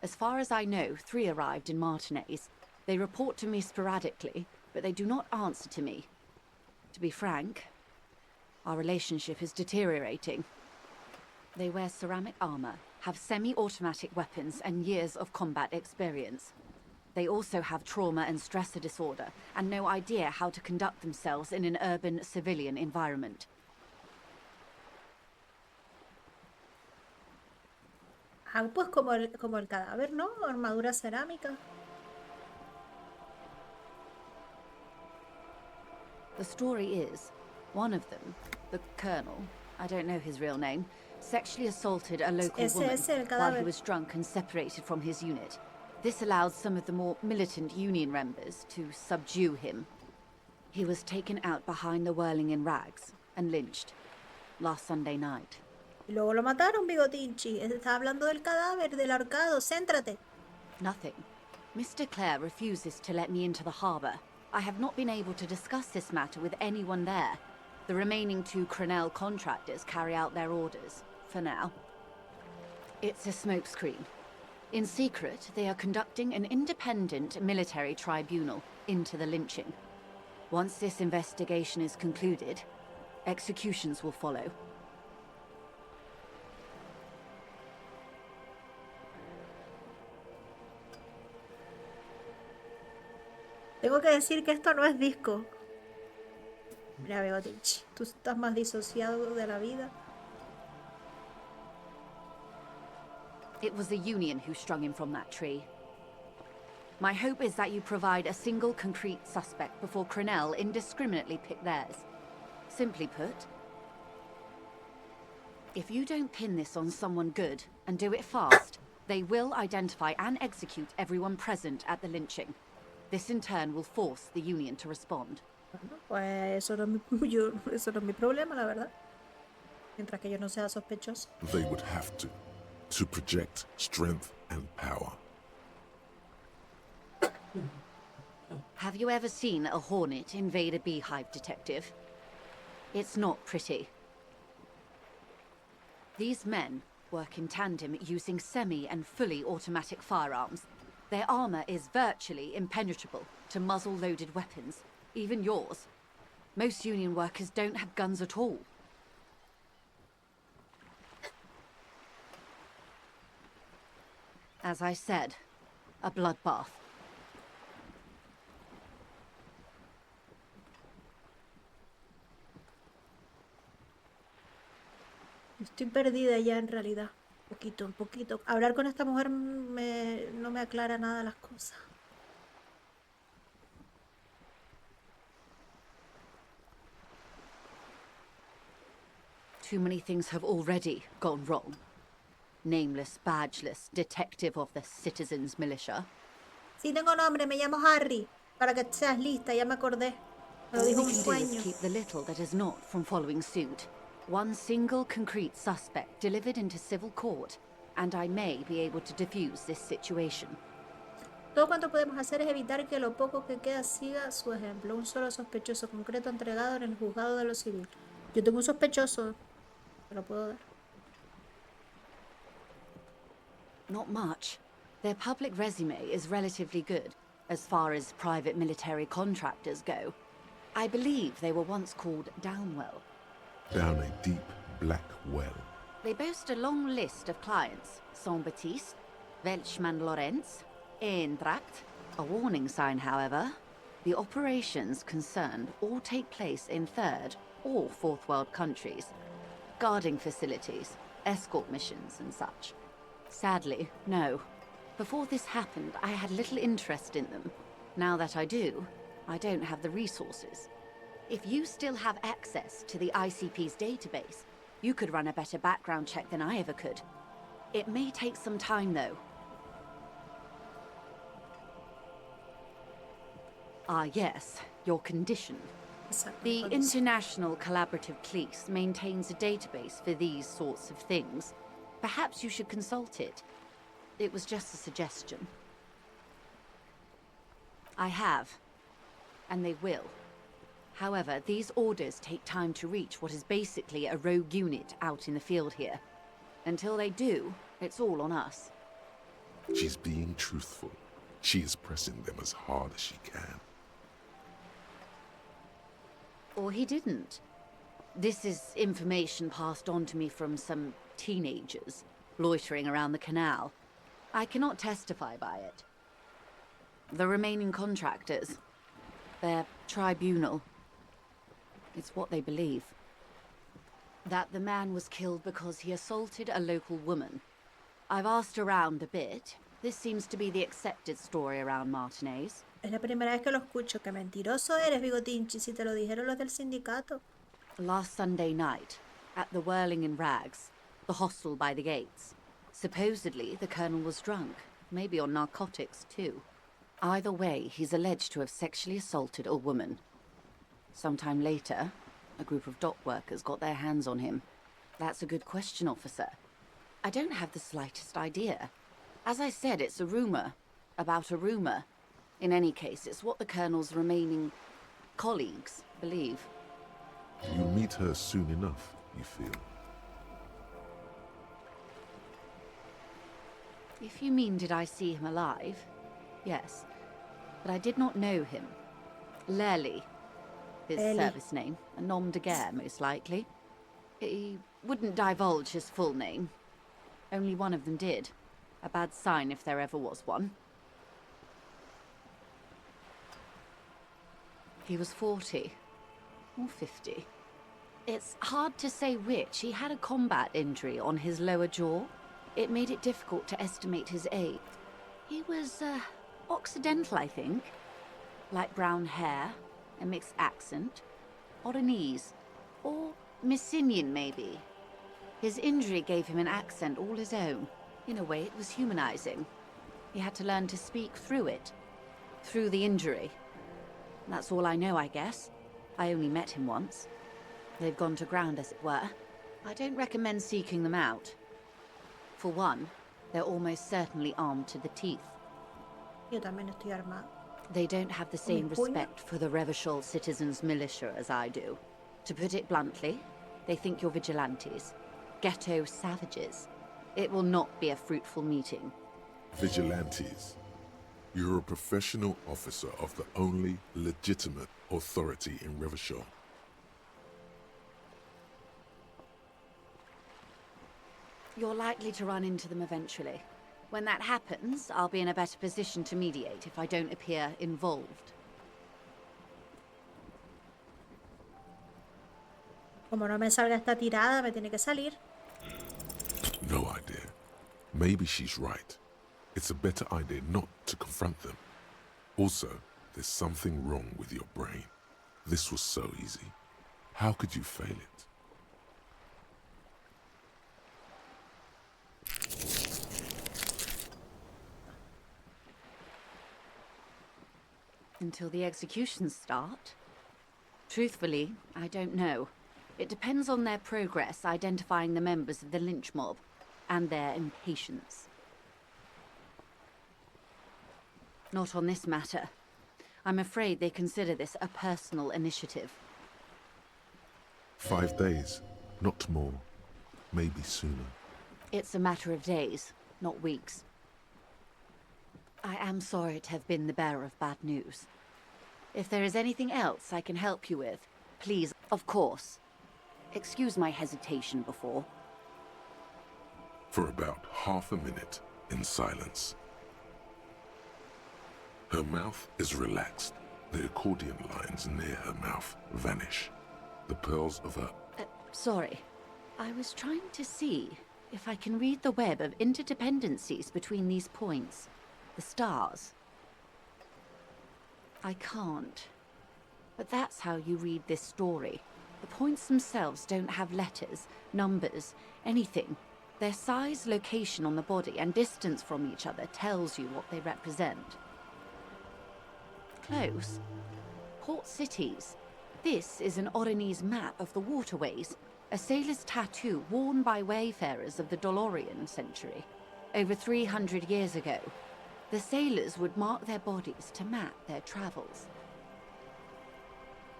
As far as I know, 3 arrived in Martinez. They report to me sporadically, but they do not answer to me. To be frank, our relationship is deteriorating. They wear ceramic armor, have semi-automatic weapons, and years of combat experience. They also have trauma and stressor disorder, and no idea how to conduct themselves in an urban civilian environment. Ah, pues como el cadáver, ¿no? Armadura cerámica. The story is, one of them, the colonel, I don't know his real name, sexually assaulted a local woman while he was drunk and separated from his unit. This allowed some of the more militant union members to subdue him. He was taken out behind the whirling in rags and lynched last Sunday night. Y luego lo mataron, Bigotinchi. Está hablando del cadáver, del ahorcado. Céntrate. Nothing. Mr. Clare refuses to let me into the harbour. I have not been able to discuss this matter with anyone there. The remaining 2 Crenel contractors carry out their orders, for now. It's a smokescreen. In secret, they are conducting an independent military tribunal into the lynching. Once this investigation is concluded, executions will follow. Tengo que decir que esto no es disco. Mira, Bigotinchi, tú estás más disociado de la vida. It was the Union who strung him from that tree. My hope is that you provide a single concrete suspect before Crenel indiscriminately pick theirs. Simply put, if you don't pin this on someone good and do it fast, they will identify and execute everyone present at the lynching. This in turn will force the Union to respond. Bueno, pues eso no es mi problema, la verdad. Mientras que yo no sea sospechoso. They would have to project strength and power. Have you ever seen a hornet invade a beehive, detective? It's not pretty. These men work in tandem using semi and fully automatic firearms. Their armor is virtually impenetrable to muzzle-loaded weapons, even yours. Most Union workers don't have guns at all. As I said, a bloodbath. Estoy perdida ya en realidad. Un poquito. Hablar con esta mujer no me aclara nada las cosas. Too many things have already gone wrong. Nameless, badgeless, detective of the Citizens Militia. Sí, tengo nombre, me llamo Harry. Para que seas lista, ya me acordé. Me lo dijo All un we can do is sueño. keep the little that is not from following suit. One single concrete suspect delivered into civil court, and I may be able to defuse this situation. Todo cuanto podemos hacer es evitar que lo poco que queda siga su ejemplo. Un solo sospechoso concreto entregado en el juzgado de lo civil. Yo tengo un sospechoso. Te lo puedo dar. Not much. Their public resume is relatively good, as far as private military contractors go. I believe they were once called Downwell. Down a deep, black well. They boast a long list of clients. Saint-Baptiste, Welchman-Lorenz, Eintracht. A warning sign, however. The operations concerned all take place in third or fourth world countries. Guarding facilities, escort missions and such. Sadly, no. Before this happened, I had little interest in them. Now that I do, I don't have the resources. If you still have access to the ICP's database, you could run a better background check than I ever could. It may take some time, though. Ah, yes, your condition. The International Collaborative Police maintains a database for these sorts of things. Perhaps you should consult it. It was just a suggestion. I have, and they will. However, these orders take time to reach what is basically a rogue unit out in the field here. Until they do, it's all on us. She's being truthful. She is pressing them as hard as she can. Or he didn't. This is information passed on to me from some teenagers loitering around the canal. I cannot testify by it. The remaining contractors, their tribunal, it's what they believe. That the man was killed because he assaulted a local woman. I've asked around a bit. This seems to be the accepted story around Martinez. Es la primera vez que lo escucho. Qué mentiroso eres, Bigotinchi, si te lo dijeron los del sindicato. Last Sunday night, at the Whirling in Rags, the hostel by the gates. Supposedly, the colonel was drunk, maybe on narcotics too. Either way, he's alleged to have sexually assaulted a woman. Sometime later, a group of dock workers got their hands on him. That's a good question, officer. I don't have the slightest idea. As I said, it's a rumor about a rumor. In any case, it's what the colonel's remaining colleagues believe. You'll meet her soon enough, you feel? If you mean did I see him alive, yes. But I did not know him. Lely, his service name, a nom de guerre, most likely. He wouldn't divulge his full name. Only one of them did. A bad sign if there ever was one. He was 40. Or 50. It's hard to say which. He had a combat injury on his lower jaw. It made it difficult to estimate his age. He was, Occidental, I think. Light brown hair, a mixed accent. Oronese. Or Messinian, maybe. His injury gave him an accent all his own. In a way, it was humanizing. He had to learn to speak through it. Through the injury. That's all I know, I guess. I only met him once. They've gone to ground, as it were. I don't recommend seeking them out. For one, they're almost certainly armed to the teeth. Yo también estoy armado. They don't have the same respect for the Revachol citizens' militia as I do. To put it bluntly, they think you're vigilantes. Ghetto savages. It will not be a fruitful meeting. Vigilantes. You're a professional officer of the only legitimate authority in Revachol. You're likely to run into them eventually. When that happens, I'll be in a better position to mediate if I don't appear involved. Como no me salga esta tirada, me tiene que salir. No idea. Maybe she's right. It's a better idea not to confront them. Also, there's something wrong with your brain. This was so easy. How could you fail it? Until the executions start? Truthfully, I don't know. It depends on their progress identifying the members of the lynch mob and their impatience. Not on this matter. I'm afraid they consider this a personal initiative. 5 days, not more. Maybe sooner. It's a matter of days, not weeks. I am sorry to have been the bearer of bad news. If there is anything else I can help you with, please, of course. Excuse my hesitation before. For about half a minute, in silence. Her mouth is relaxed. The accordion lines near her mouth vanish. The pearls of her... Sorry. I was trying to see if I can read the web of interdependencies between these points. The stars. I can't. But that's how you read this story. The points themselves don't have letters, numbers, anything. Their size, location on the body, and distance from each other tells you what they represent. Close. Port cities. This is an Oronese map of the waterways, a sailor's tattoo worn by wayfarers of the Dolorian century. Over 300 years ago, the sailors would mark their bodies to map their travels.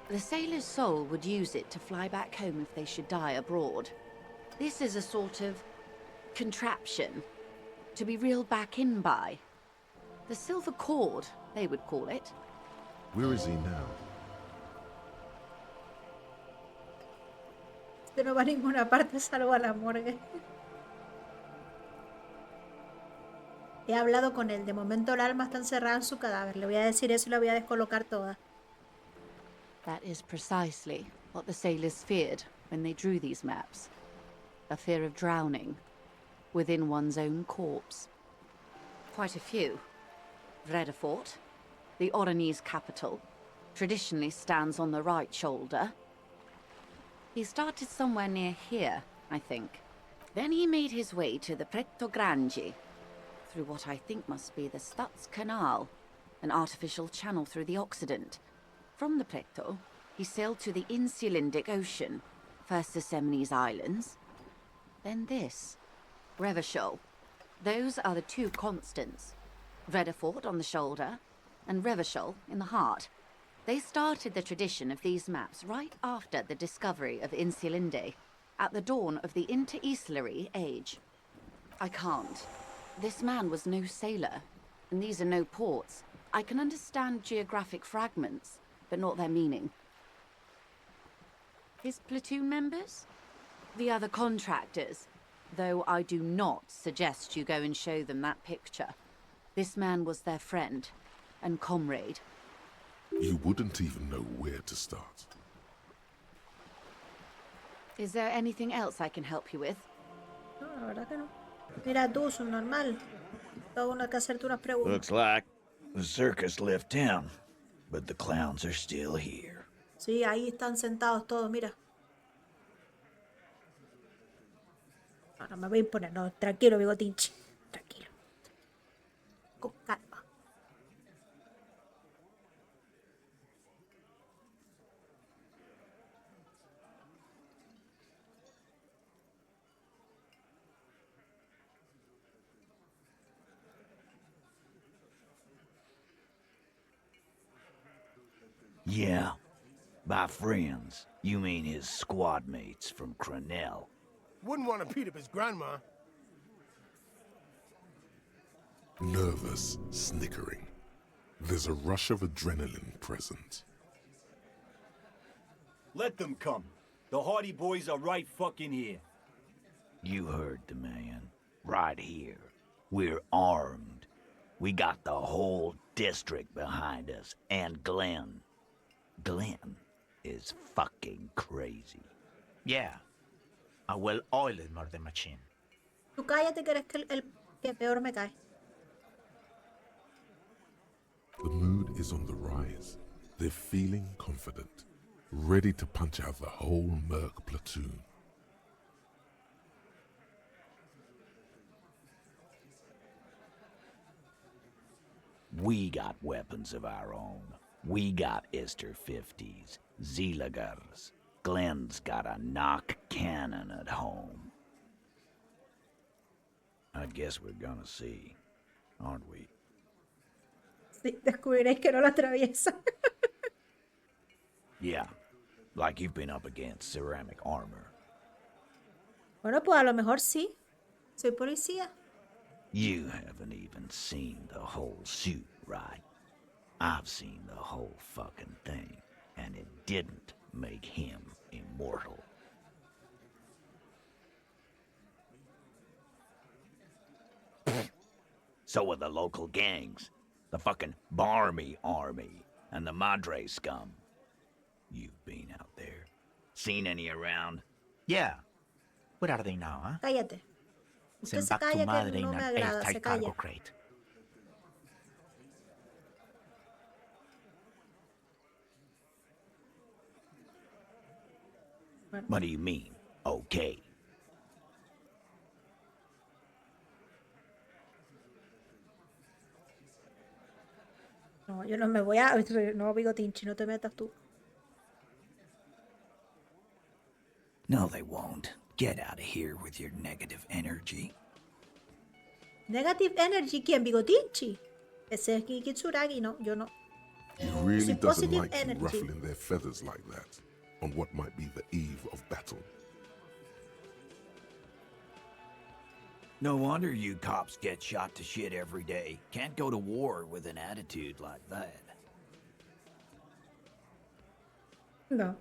The sailor's soul would use it to fly back home if they should die abroad. This is a sort of contraption to be reeled back in by. The silver cord, they would call it. Where is he now? Este no va a ninguna parte salvo a la morgue. He hablado con él. De momento el alma está encerrada en su cadáver. Le voy a decir eso y la voy a descolocar toda. That is precisely what the sailors feared when they drew these maps. A fear of drowning within one's own corpse. Quite a few. Vredefort, the Oronese capital, traditionally stands on the right shoulder. He started somewhere near here, I think. Then he made his way to the Pretto Grande, through what I think must be the Stutz Canal, an artificial channel through the Occident. From the Pretto, he sailed to the Insulindic Ocean, first the Semines Islands, then this, Revachol. Those are the two constants, Vredefort on the shoulder, and Revachol in the heart. They started the tradition of these maps right after the discovery of Insulinde, at the dawn of the Inter-Islary Age. I can't. This man was no sailor, and these are no ports. I can understand geographic fragments, but not their meaning. His platoon members? The other contractors, though I do not suggest you go and show them that picture. This man was their friend and comrade. You wouldn't even know where to start. Is there anything else I can help you with? No, la verdad que no. Mira tú, son normal. Tengo que hacerte unas preguntas. Looks like the circus left town, but the clowns are still here. Sí, ahí están sentados todos, mira. No me voy a imponer, no, tranquilo, Bigotinchi. Tranquilo. Con calma. Yeah, by friends, you mean his squad mates from Crenell. Wouldn't want to beat up his grandma. Nervous, snickering. There's a rush of adrenaline present. Let them come. The Hardy Boys are right fucking here. You heard the man. Right here. We're armed. We got the whole district behind us, and Glenn. Glenn is fucking crazy. Yeah. A well-oiled murder machine. Tú cállate que eres el que peor me cae. The mood is on the rise. They're feeling confident, ready to punch out the whole Merc platoon. We got weapons of our own. We got Ister 50s, Zeelagers. Glenn's got a knock cannon at home. I guess we're gonna see, aren't we? Sí, descubriréis que no la atraviesa. Yeah, like you've been up against ceramic armor. Bueno, pues a lo mejor sí. Soy policía. You haven't even seen the whole suit, right? I've seen the whole fucking thing, and it didn't make him immortal. So are the local gangs, the fucking Barmy Army, and the Madre scum. You've been out there. Seen any around? Yeah. Where are they now, huh? Cállate. Usted se calla que no me agrada, se calla. Crate. What do you mean, okay? No, yo no me voy a... No, Bigotinchi, no te metas tú. No, they won't. Get out of here with your negative energy. Negative energy, ¿quién? Bigotinchi. Ese es Kitsuragi, no, yo no. He really Sí, doesn't positive like you energy. ruffling their feathers like that on what might be the eve of battle. No wonder you cops get shot to shit every day. Can't go to war with an attitude like that. No.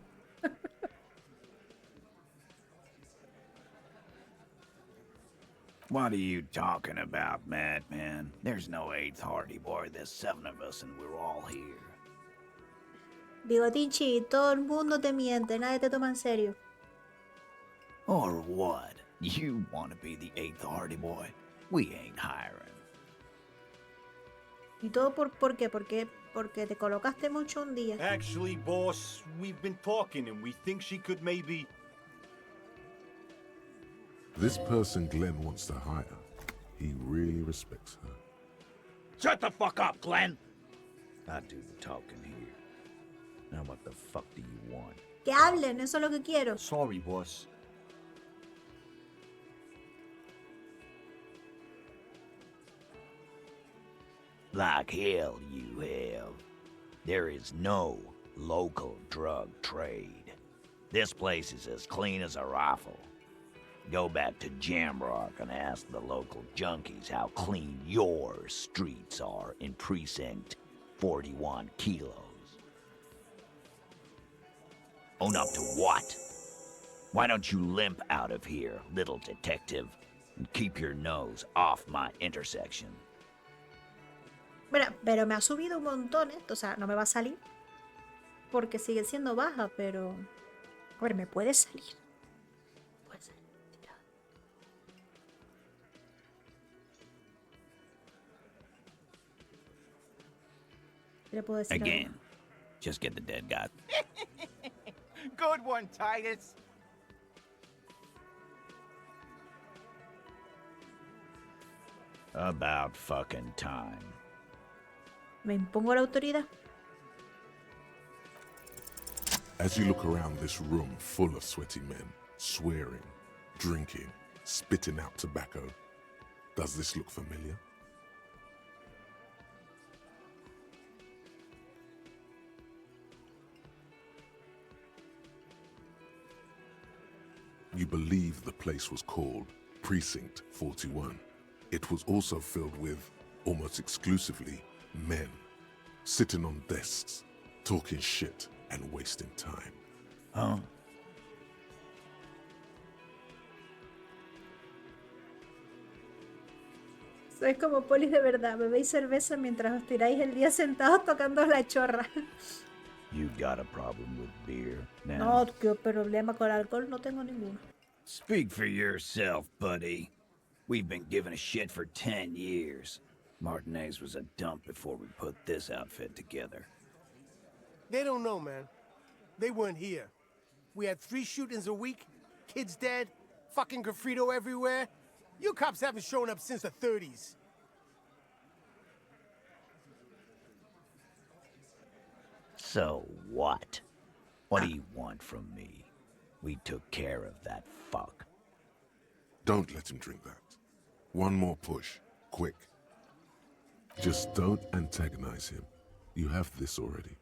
What are you talking about, madman? There's no 8th Hardy Boy. There's 7 of us and we're all here. Bigotinchi, todo el mundo te miente, nadie te toma en serio. Or what? You want to be the 8th Hardy Boy? We ain't hiring. ¿Y todo por qué? Porque te colocaste mucho un día. Actually, boss, we've been talking and we think she could maybe... This person Glenn wants to hire, he really respects her. Shut the fuck up, Glenn! I do the talking here. Now what the fuck do you want? Que hablen, eso es lo que quiero. Sorry, boss. Like hell you have. There is no local drug trade. This place is as clean as a rifle. Go back to Jamrock and ask the local junkies how clean your streets are in Precinct 41 kilos. Own up to what? Why don't you limp out of here, little detective, and keep your nose off my intersection? Bueno, pero me ha subido un montón esto, o sea, no me va a salir porque sigue siendo baja, pero... A ver, me puede salir. Puede salir. ¿Qué le puedo decir? Again, just get the dead guy. Good one, Titus. About fucking time. Me impongo la autoridad. As you look around this room full of sweaty men, swearing, drinking, spitting out tobacco, does this look familiar? You believe the place was called Precinct 41. It was also filled with, almost exclusively, men, sitting on desks, talking shit and wasting time. Huh? Sois como polis de verdad, bebéis cerveza mientras os tiráis el día sentados tocando la chorra. You got a problem with beer now? No, qué problema con el alcohol no tengo ninguno. Speak for yourself, buddy. We've been giving a shit for 10 years. Martinez was a dump before we put this outfit together. They don't know, man. They weren't here. We had 3 shootings a week, kids dead, fucking graffito everywhere. You cops haven't shown up since the 30s. So what? What do you want from me? We took care of that fuck. Don't let him drink that. One more push, quick. Just don't antagonize him. You have this already.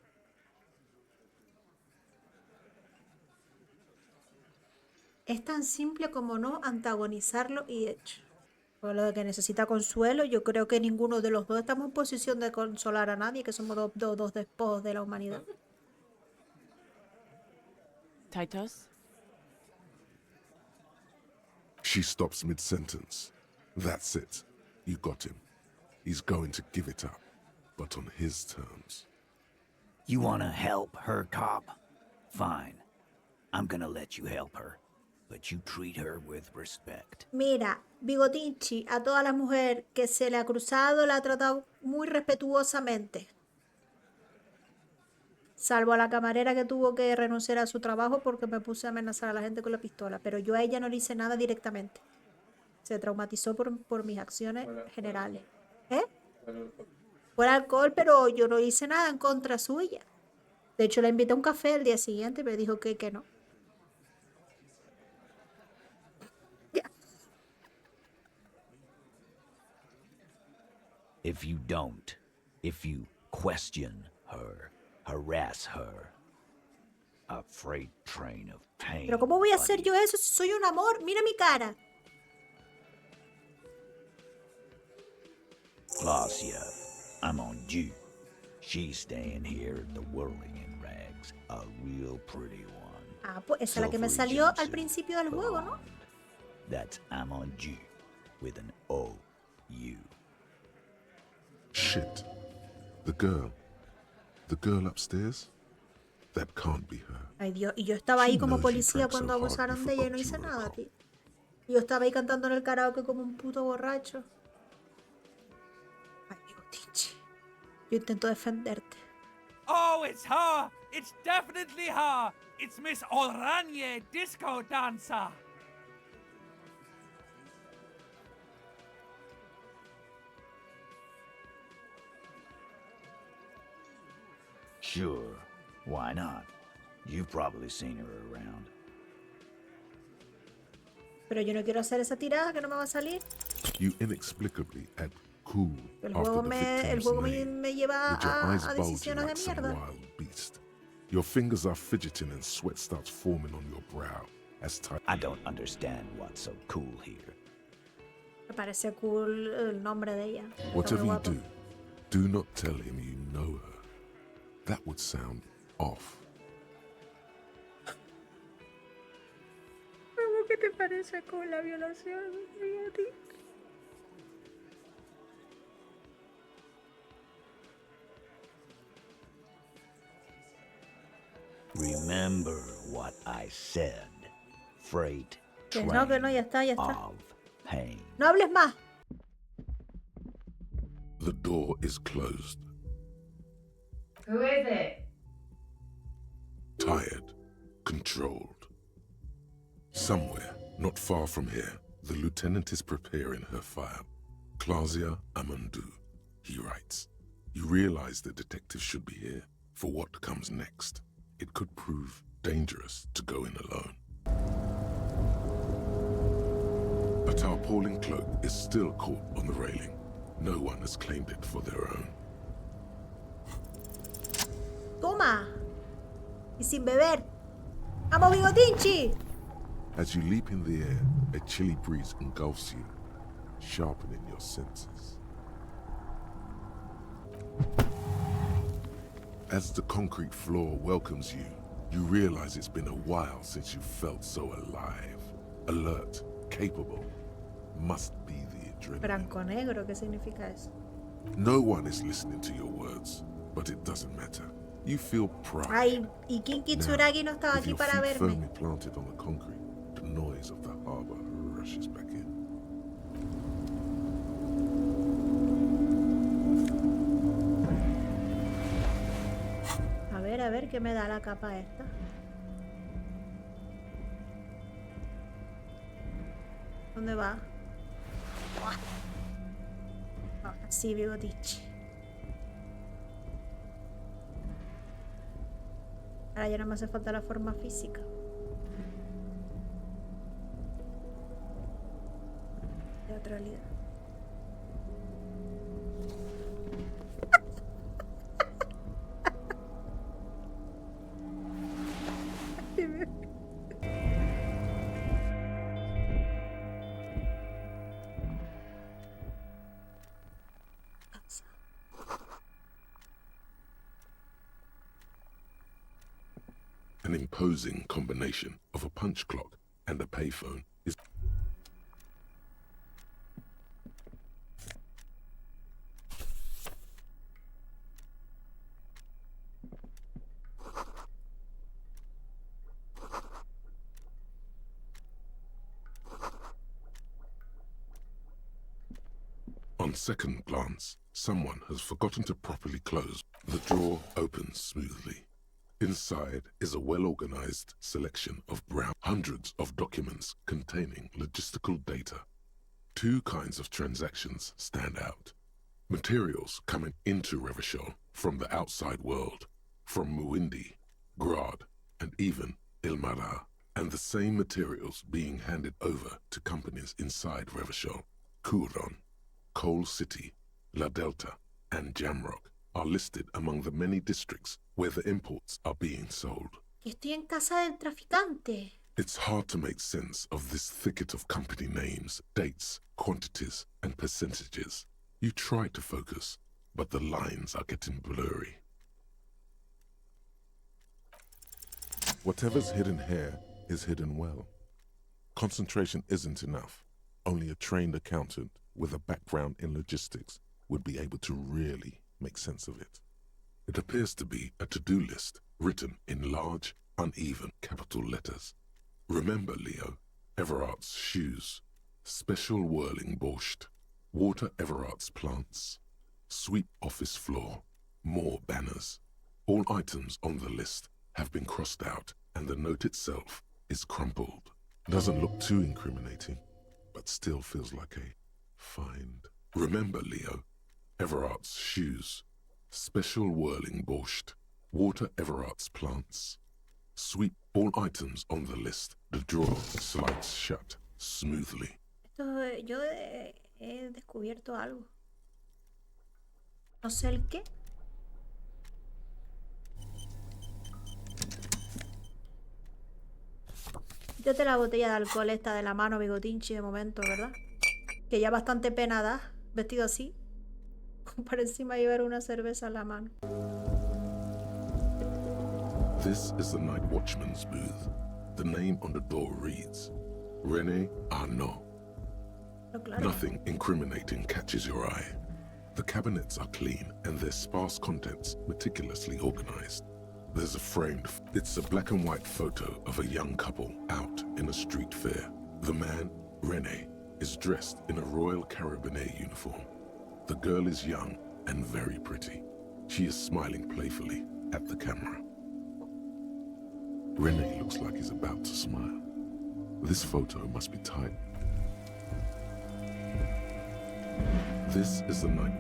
Es tan simple como no antagonizarlo y hecho. Por lo de que necesita consuelo, yo creo que ninguno de los dos estamos en posición de consolar a nadie, que somos dos despojos de la humanidad. Titus? She stops mid-sentence. That's it. You got him. He's going to give it up, but on his terms. You wanna help her, cop? Fine. I'm gonna let you help her. But you treat her with respect. Mira, Bigotinchi, a toda la mujer que se le ha cruzado la ha tratado muy respetuosamente. Salvo a la camarera que tuvo que renunciar a su trabajo porque me puse a amenazar a la gente con la pistola. Pero yo a ella no le hice nada directamente. Se traumatizó por mis acciones generales. ¿Eh? Fue el alcohol, pero yo no hice nada en contra suya. De hecho, la invité a un café el día siguiente y me dijo que no. If you don't, if you question her, harass her, a freight train of pain. Pero ¿cómo voy a hacer yo eso si soy un amor? Mira mi cara. Claudia, I'm on due. She's staying here, the whirling in rags, a real pretty one. Ah, pues esa es la que me salió al principio del juego, ¿no? That's I'm on due with an O-U. Shit. The girl upstairs? That can't be her. Ay, Dios, y yo estaba ahí como policía cuando abusaron de ella y no hice nada, tío. Y yo estaba ahí cantando en el karaoke como un puto borracho. Ay, Bigotinchi. Yo intento defenderte. Oh, it's her! It's definitely her! It's Miss Oranje, disco dancer! Sure, why not? You've probably seen her around. Pero yo no quiero hacer esa tirada que no me va a salir. You inexplicably act cool El after juego the me victim's lleva with your eyes a bulging decisiones de like some mierda. wild beast. Your fingers are fidgeting and sweat starts forming on your brow as time. I don't understand what's so cool here. Me parece cool el nombre de ella. Whatever Muy you guapo. do not tell him you know her. That would sound off. ¿Cómo que te parece con la violación? Remember what I said. Freight Que train no, ya está. of pain. No hables más. The door is closed. Who is it? Tired, controlled. Somewhere, not far from here, the lieutenant is preparing her file. Claudia Amandu, he writes. You realize the detective should be here for what comes next. It could prove dangerous to go in alone. A tarpaulin cloak is still caught on the railing. No one has claimed it for their own. Toma. Y sin beber. ¡Vamos, Bigotinchi! As you leap in the air, a chilly breeze engulfs you, sharpening your senses. As the concrete floor welcomes you, you realize it's been a while since you felt so alive, alert, capable. Must be the adrenaline. Branco negro, ¿qué significa eso? No one is listening to your words, but it doesn't matter. You feel pride. Ay, y King Kitsuragi no estaba With aquí your para feet verme. firmly planted on the concrete, the noise of the harbor rushes back in. A ver qué me da la capa esta. ¿Dónde va? Ahora sí, Bigotinchi. Ahora ya no me hace falta la forma física. Teatralidad. An imposing combination of a punch clock and a payphone is On second glance, someone has forgotten to properly close. The drawer opens smoothly. Inside is a well-organized selection of hundreds of documents containing logistical data. Two kinds of transactions stand out. Materials coming into Revachol from the outside world, from Muindi, Grad, and even Ilmara, and the same materials being handed over to companies inside Revachol. Kuron, Coal City, La Delta, and Jamrock are listed among the many districts where the imports are being sold. Estoy en casa del traficante. It's hard to make sense of this thicket of company names, dates, quantities, and percentages. You try to focus, but the lines are getting blurry. Whatever's hidden here is hidden well. Concentration isn't enough. Only a trained accountant with a background in logistics would be able to really make sense of it. It appears to be a to-do list written in large, uneven capital letters. Remember, Leo, Everard's shoes, special whirling borscht, water Everard's plants, sweep office floor, more banners. All items on the list have been crossed out and the note itself is crumpled. Doesn't look too incriminating, but still feels like a find. Remember, Leo, Everard's shoes, special whirling borscht, water Everard's plants, sweep all items on the list. The drawer slides shut smoothly. Yo he descubierto algo. No sé el qué. Quítate la botella de alcohol esta de la mano, Bigotinchi, de momento, ¿verdad? Que ya bastante pena da, vestido así. Para encima llevar una cerveza en la mano. This is the night watchman's booth. The name on the door reads, René Arnaud. No, claro. Nothing incriminating catches your eye. The cabinets are clean and their sparse contents meticulously organized. There's a framed, it's a black and white photo of a young couple out in a street fair. The man, René, is dressed in a Royal Carabinier uniform. The girl is young and very pretty. She is smiling playfully at the camera. René looks like he's about to smile. This photo must be typed. This is the night.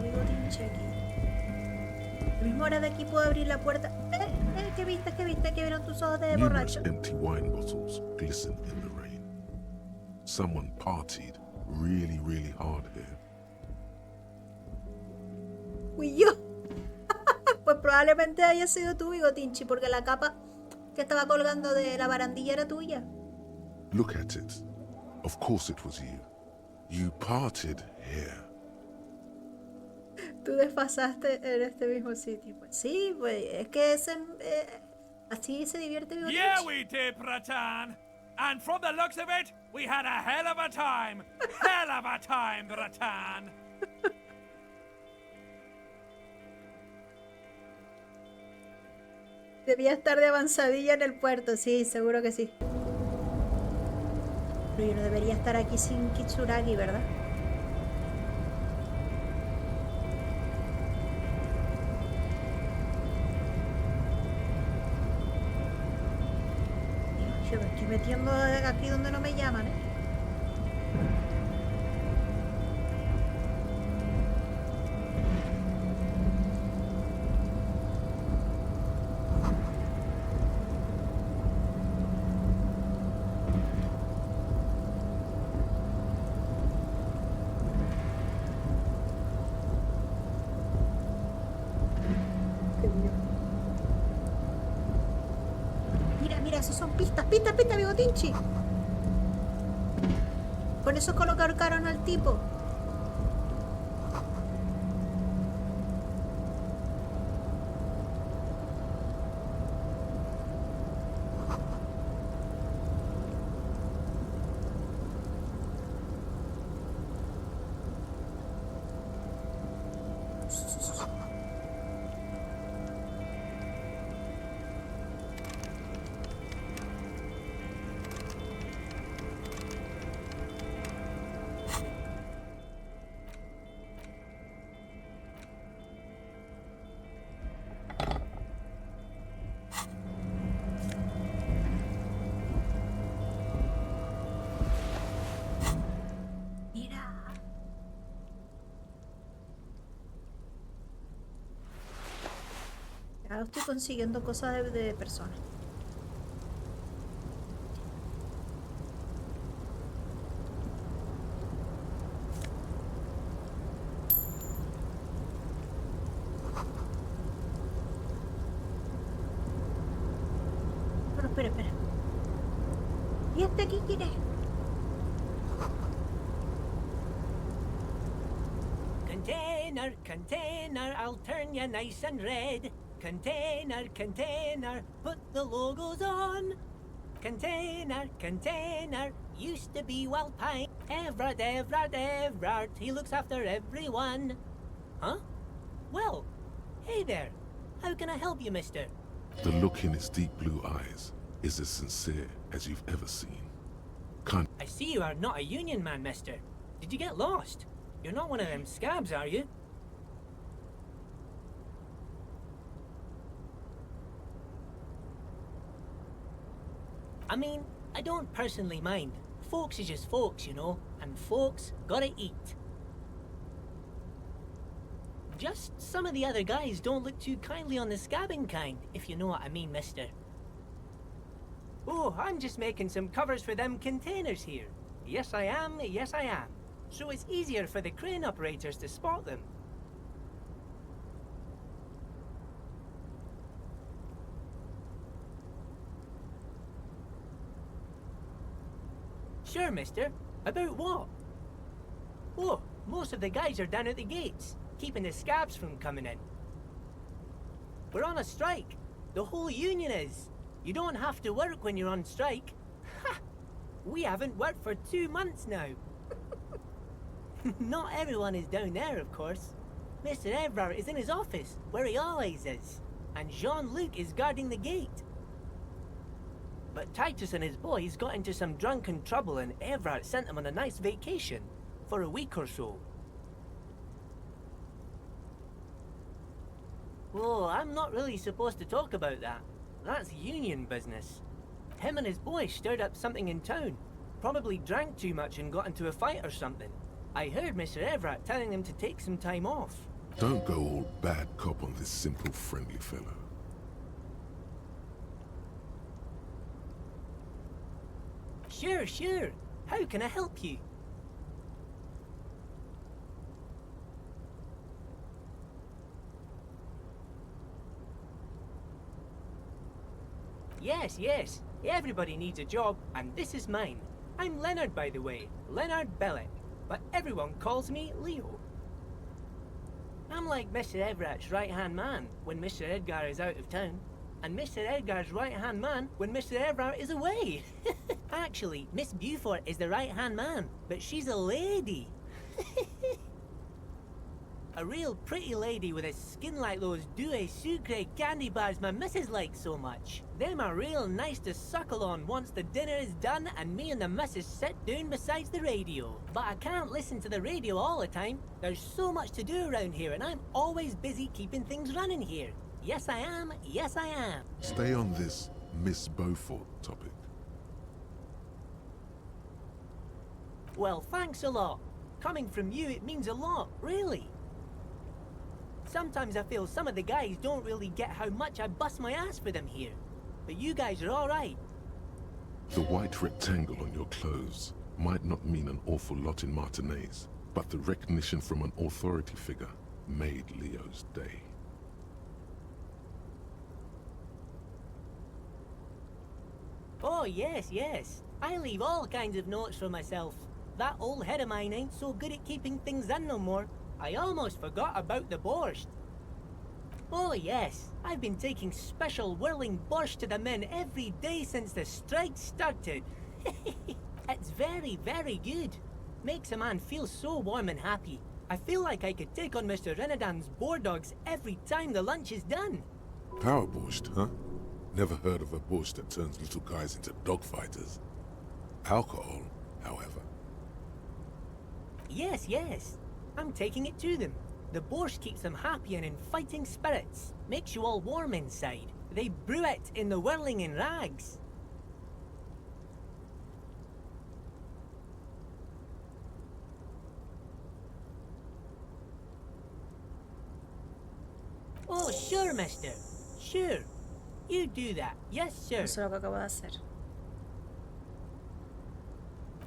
Bigotinchi aquí. La misma hora de aquí puedo abrir la puerta. ¿Qué viste? ¿Qué viste? ¿Qué vieron tus ojos de Numerous borracho? empty wine bottles glisten in the rain. Someone partied really, really hard here. Fui yo. Pues probablemente haya sido tú, Bigotinchi, porque la capa que estaba colgando de la barandilla era tuya. Look at it. Of course it was you. You partied here. Tú desfasaste en este mismo sitio. Pues sí, pues es que así se divierte Bigotinchi. Yeah, we did, Bratan. And from the looks of it, we had a hell of a time. Hell of a time, Bratan. Debía estar de avanzadilla en el puerto, sí, seguro que sí. Pero yo no debería estar aquí sin Kitsuragi, ¿verdad? Yo me estoy metiendo aquí donde no me llaman, ¿eh? Mira, esos son pistas, Bigotinchi. Con eso colocaron al tipo. Ahora estoy consiguiendo cosas de personas. Bueno, espera. De aquí, Quise. Container, container, I'll turn you nice and red. Container, container, put the logos on. Container, container, used to be well pine. Everard, Everard, Everard, he looks after everyone. Huh? Well, hey there. How can I help you, mister? The look in his deep blue eyes is as sincere as you've ever seen. Kind I see you are not a union man, mister. Did you get lost? You're not one of them scabs, are you? I mean, I don't personally mind. Folks is just folks, you know, and folks gotta eat. Just some of the other guys don't look too kindly on the scabbing kind, if you know what I mean, mister. Oh, I'm just making some covers for them containers here. Yes, I am, yes, I am. So it's easier for the crane operators to spot them. Sure, mister. About what? Oh, most of the guys are down at the gates, keeping the scabs from coming in. We're on a strike. The whole union is. You don't have to work when you're on strike. Ha! We haven't worked for 2 months now. Not everyone is down there, of course. Mr. Everard is in his office, where he always is. And Jean-Luc is guarding the gate. But Titus and his boys got into some drunken trouble and Everard sent them on a nice vacation. For a week or so. Oh, I'm not really supposed to talk about that. That's union business. Him and his boys stirred up something in town. Probably drank too much and got into a fight or something. I heard Mr. Everett telling them to take some time off. Don't go all bad cop on this simple, friendly fellow. Sure, sure. How can I help you? Yes, yes. Everybody needs a job, and this is mine. I'm Leonard, by the way. Leonard Bellick. But everyone calls me Leo. I'm like Mr. Everett's right-hand man when Mr. Edgar is out of town. And Mr. Edgar's right-hand man when Mr. Everett is away. Actually, Miss Beaufort is the right-hand man, but she's a lady. A real pretty lady with a skin like those Douai Sucre candy bars my missus likes so much. Them are real nice to suckle on once the dinner is done and me and the missus sit down beside the radio. But I can't listen to the radio all the time. There's so much to do around here and I'm always busy keeping things running here. Yes I am, yes I am. Stay on this Miss Beaufort topic. Well, thanks a lot. Coming from you, it means a lot, really. Sometimes I feel some of the guys don't really get how much I bust my ass for them here. But you guys are alright. The white rectangle on your clothes might not mean an awful lot in Martinez, but the recognition from an authority figure made Leo's day. Oh, yes, yes. I leave all kinds of notes for myself. That old head of mine ain't so good at keeping things in no more. I almost forgot about the borscht. Oh yes, I've been taking special whirling borscht to the men every day since the strike started. It's very, very good. Makes a man feel so warm and happy. I feel like I could take on Mr. Renadan's boar dogs every time the lunch is done. Power borscht, huh? Never heard of a borscht that turns little guys into dogfighters. Alcohol, however. Yes, yes. I'm taking it to them. The borscht keeps them happy and in fighting spirits. Makes you all warm inside. They brew it in the whirling in rags. Oh, sure, mister. Sure. You do that. Yes, sir. Eso es lo que acabo de hacer.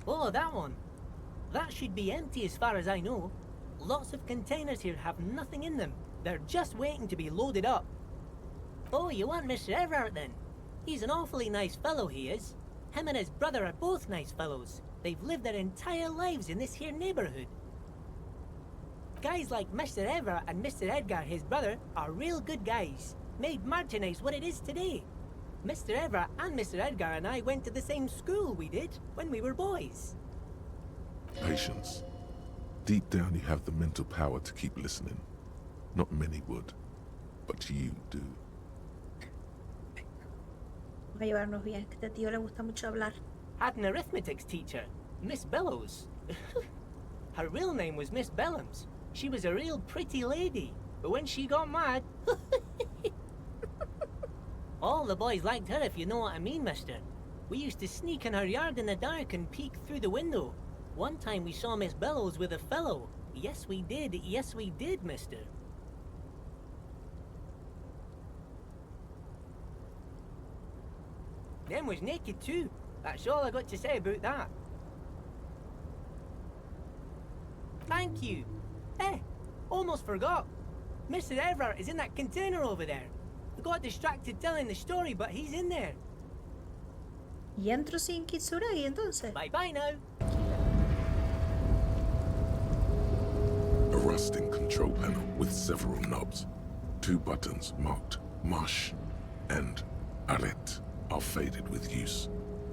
Oh, that one. That should be empty as far as I know. Lots of containers here have nothing in them. They're just waiting to be loaded up. Oh, you want Mr. Everett then? He's an awfully nice fellow, he is. Him and his brother are both nice fellows. They've lived their entire lives in this here neighborhood. Guys like Mr. Everett and Mr. Edgar, his brother, are real good guys. Made Martinez what it is today. Mr. Everett and Mr. Edgar and I went to the same school we did when we were boys. Patience. Deep down you have the mental power to keep listening. Not many would, but you do. Va a llevarnos bien, que a este tío le gusta mucho hablar. Had an arithmetics teacher, Miss Bellows. Her real name was Miss Bellams. She was a real pretty lady, but when she got mad... All the boys liked her, if you know what I mean, mister. We used to sneak in her yard in the dark and peek through the window. One time we saw Miss Bellows with a fellow. Yes, we did, mister. Them was naked too. That's all I got to say about that. Thank you. Almost forgot. Mr. Everett is in that container over there. I got distracted telling the story, but he's in there. Y entro sin Kitsuragi entonces. Bye bye now. A rusting control panel with several knobs. 2 buttons marked Marche and Arrête are faded with use.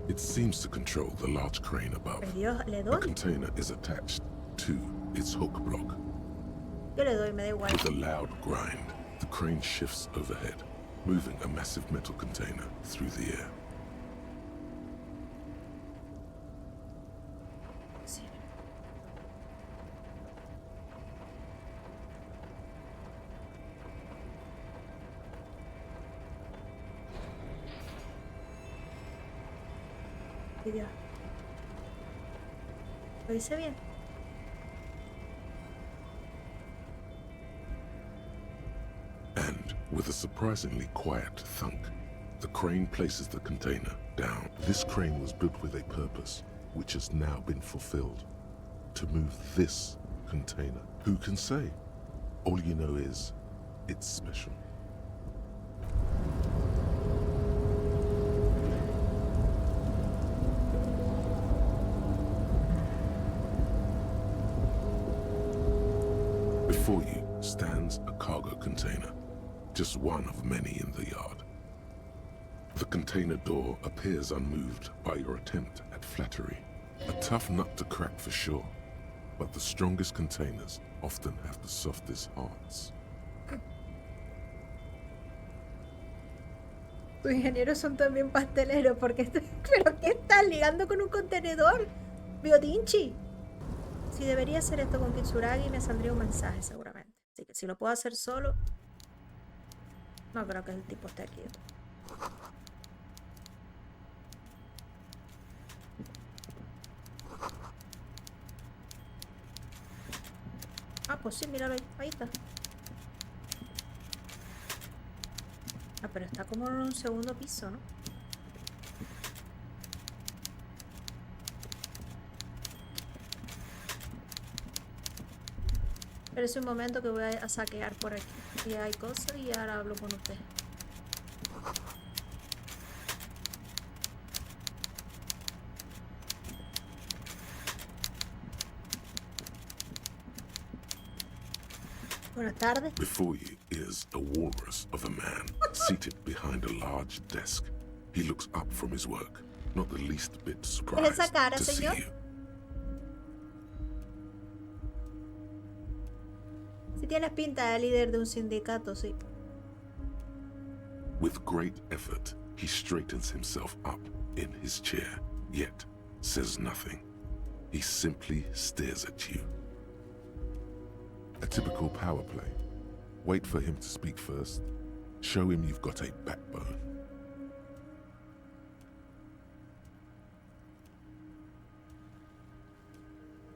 It seems to control the large crane above. The container is attached to its hook block. Yo le doy, me da igual. With a loud grind, the crane shifts overhead, moving a massive metal container through the air. Dios. ¿Lo hice bien? And with a surprisingly quiet thunk, the crane places the container down. This crane was built with a purpose, which has now been fulfilled. To move this container. Who can say? All you know is, it's special. Before you stands a cargo container, just one of many in the yard. The container door appears unmoved by your attempt at flattery. A tough nut to crack for sure, but the strongest containers often have the softest hearts. Tus ingenieros son también pasteleros, porque ¿pero qué estás ligando con un contenedor? Bigotinchi. Si debería hacer esto con Kitsuragi me saldría un mensaje seguramente. Así que si lo puedo hacer solo, no creo que el tipo esté aquí. Ah, pues sí, míralo ahí está. Ah, pero está como en un segundo piso, ¿no? Pero es un momento que voy a saquear por aquí. Y hay cosas y ahora hablo con usted. Buenas tardes. Before you is a walrus of a man seated behind a large desk. He looks up from his work, not the least bit surprised esa cara, to señor? see you. Si tienes pinta de líder de un sindicato, sí. With great effort, he straightens himself up in his chair, yet says nothing. He simply stares at you. A typical power play. Wait for him to speak first. Show him you've got a backbone.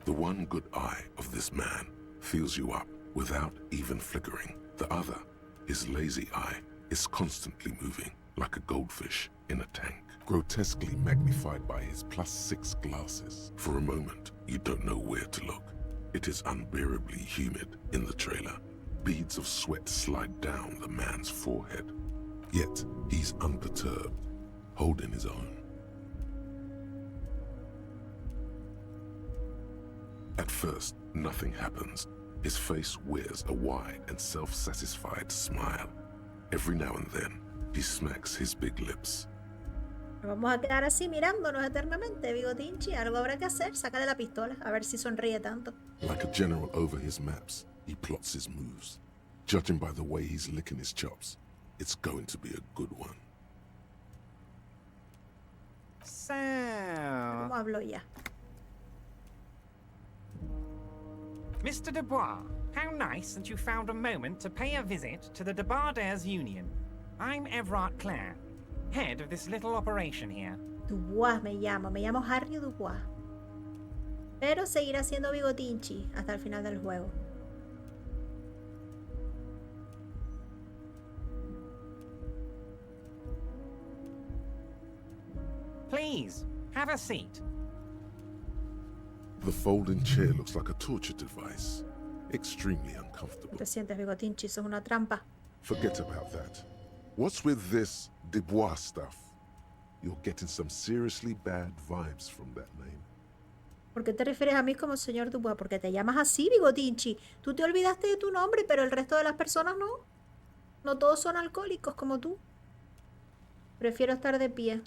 The one good eye of this man fills you up without even flickering. The other, his lazy eye, is constantly moving like a goldfish in a tank, grotesquely magnified by his +6 glasses. For a moment, you don't know where to look. It is unbearably humid in the trailer. Beads of sweat slide down the man's forehead. Yet, he's unperturbed, holding his own. At first, nothing happens. His face wears a wide and self-satisfied smile. Every now and then, he smacks his big lips. Vamos a quedar así mirándonos eternamente, Bigotinchi. Algo habrá que hacer. Sácale la pistola, a ver si sonríe tanto. Like a general over his maps, he plots his moves. Judging by the way he's licking his chops, it's going to be a good one. So... ¿Cómo hablo ya? Mr. Du Bois, how nice that you found a moment to pay a visit to the Debarders Union. I'm Everard Clare, head of this little operation here. Du Bois me llamo Harry Du Bois. Pero seguirá siendo Bigotinchi hasta el final del juego. Please, have a seat. The folding chair looks like a torture device. Extremely uncomfortable. ¿Te sientes, Bigotinchi? Eso es una trampa. Forget about that. What's with this Du Bois stuff? You're getting some seriously bad vibes from that name. ¿Por qué te refieres a mí como señor Du Bois? Porque te llamas así, Bigotinchi. Tú te olvidaste de tu nombre, pero el resto de las personas no. No todos son alcohólicos como tú. Prefiero estar de pie.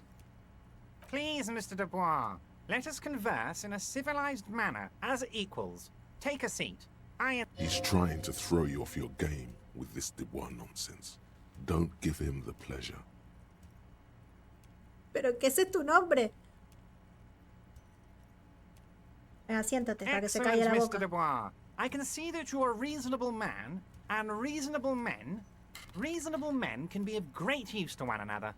Please, Mr. Du Bois, let us converse in a civilized manner, as equals. Take a seat. He's trying to throw you off your game with this Du Bois nonsense. Don't give him the pleasure. ¿Pero qué ese es tu nombre? Venga, siéntate para que se calle la boca. Mr. Du Bois, I can see that you're a reasonable man, and reasonable men can be of great use to one another.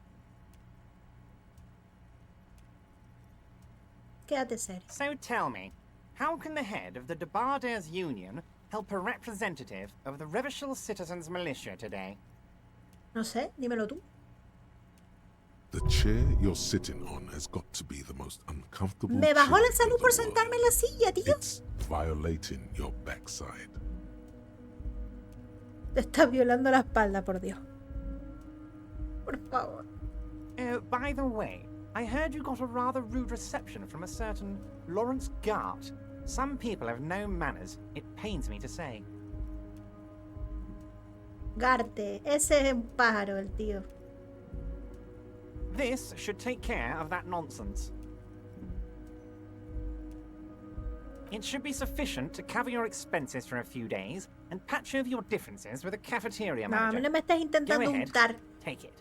Quédate serio. So tell me, how can the head of the Debarders Union help a representative of the Revachol Citizens Militia today? No sé, dímelo tú. The chair you're sitting on has got to be the most uncomfortable. Me bajó la salud por sentarme en la silla, tío. It's violating your backside. Te estás violando la espalda, por Dios. Por favor. By the way, I heard you got a rather rude reception from a certain Lawrence Gart. Some people have no manners, it pains me to say. Garte, ese es un pájaro, el tío. This should take care of that nonsense. It should be sufficient to cover your expenses for a few days and patch over your differences with a cafeteria No, a manager. mí no me estás intentando Go ahead, untar. take it.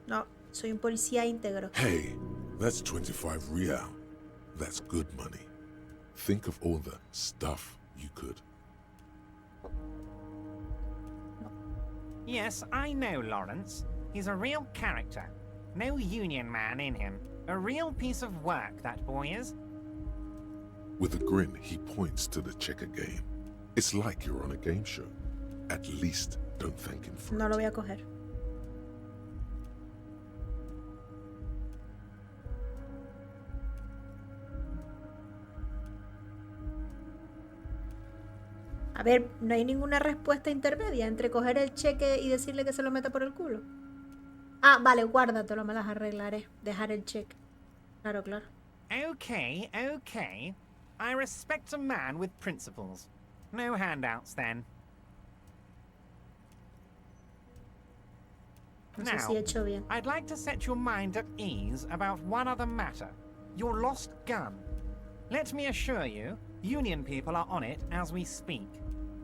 No, soy un policía íntegro. Hey, that's 25 real. That's good money. Think of all the stuff you could. Yes, I know Lawrence. He's a real character. No union man in him. A real piece of work, that boy is. With a grin, he points to the checker game. It's like you're on a game show. At least don't thank him for No lo voy a coger. A ver, no hay ninguna respuesta intermedia entre coger el cheque y decirle que se lo meta por el culo. Ah, vale, guárdatelo, me las arreglaré. Dejar el cheque. Claro, claro. Okay, okay. I respect a man with principles. No handouts, then. No sé si he hecho bien. I'd like to set your mind at ease about one other matter. Your lost gun. Let me assure you, Union people are on it as we speak.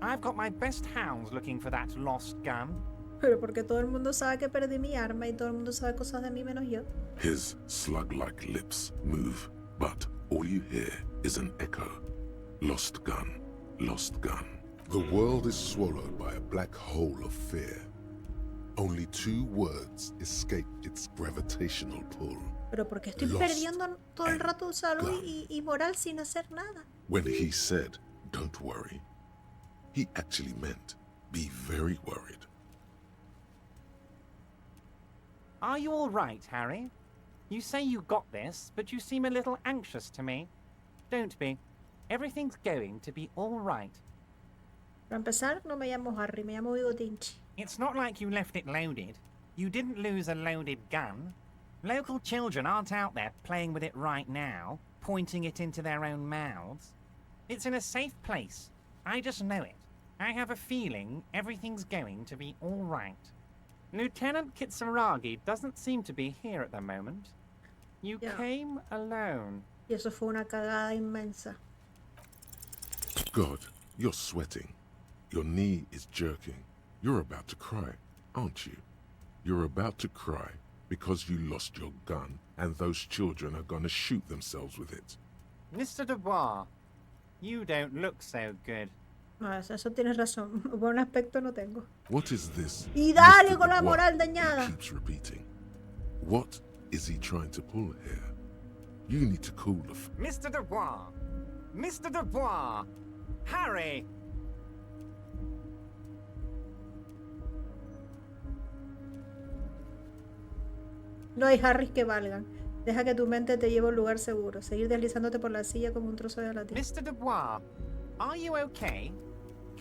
I've got my best hounds looking for that lost gun. Pero porque todo el mundo sabe que perdí mi arma y todo el mundo sabe cosas de mí menos yo. His slug-like lips move, but all you hear is an echo. Lost gun, lost gun. The world is swallowed by a black hole of fear. Only 2 words escape its gravitational pull. Pero porque estoy Lost perdiendo todo el rato salud y moral sin hacer nada. When he said, "Don't worry," he actually meant, be very worried. Are you all right, Harry? You say you got this, but you seem a little anxious to me. Don't be. Everything's going to be all right. Para empezar, no me llamo Harry, me llamo Bigotinchi. It's not like you left it loaded. You didn't lose a loaded gun. Local children aren't out there playing with it right now, pointing it into their own mouths. It's in a safe place. I just know it. I have a feeling everything's going to be all right. Lieutenant Kitsuragi doesn't seem to be here at the moment. You came alone. Y eso fue una cagada inmensa. God, you're sweating. Your knee is jerking. You're about to cry, aren't you? You're about to cry because you lost your gun and those children are gonna shoot themselves with it. Mr. Du Bois, you don't look so good. Eso tienes razón. Buen aspecto no tengo. What is this? Y dale Mr. con Du la Bois moral dañada. he keeps repeating. What is he trying to pull here? You need to cool the Mr. Du Bois! Mr. Du Bois! Harry! No hay Harrys que valgan. Deja que tu mente te lleve a un lugar seguro. Seguir deslizándote por la silla como un trozo de gelatina. Mr. Du Bois, are you okay?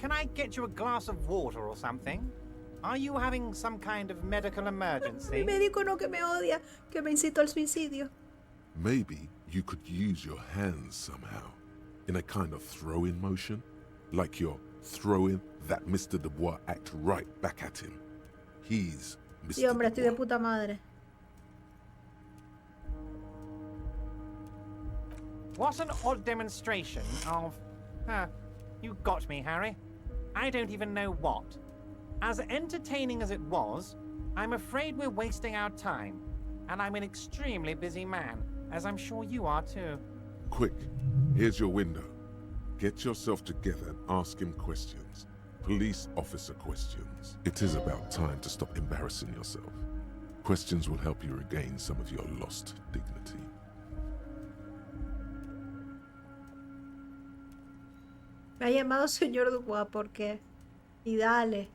Can I get you a glass of water or something? Are you having some kind of medical emergency? Mi médico no, que me odia, que me incitó al suicidio. Maybe you could use your hands somehow, in a kind of throw-in motion, like you're throwing that Mr. Du Bois act right back at him. He's Mr. Sí, hombre, estoy de puta madre. What an odd demonstration of... you got me, Harry. I don't even know what. As entertaining as it was, I'm afraid we're wasting our time. And I'm an extremely busy man, as I'm sure you are too. Quick, here's your window. Get yourself together and ask him questions. Police officer questions. It is about time to stop embarrassing yourself. Questions will help you regain some of your lost dignity. Me ha llamado señor Du Bois porque... Y dale.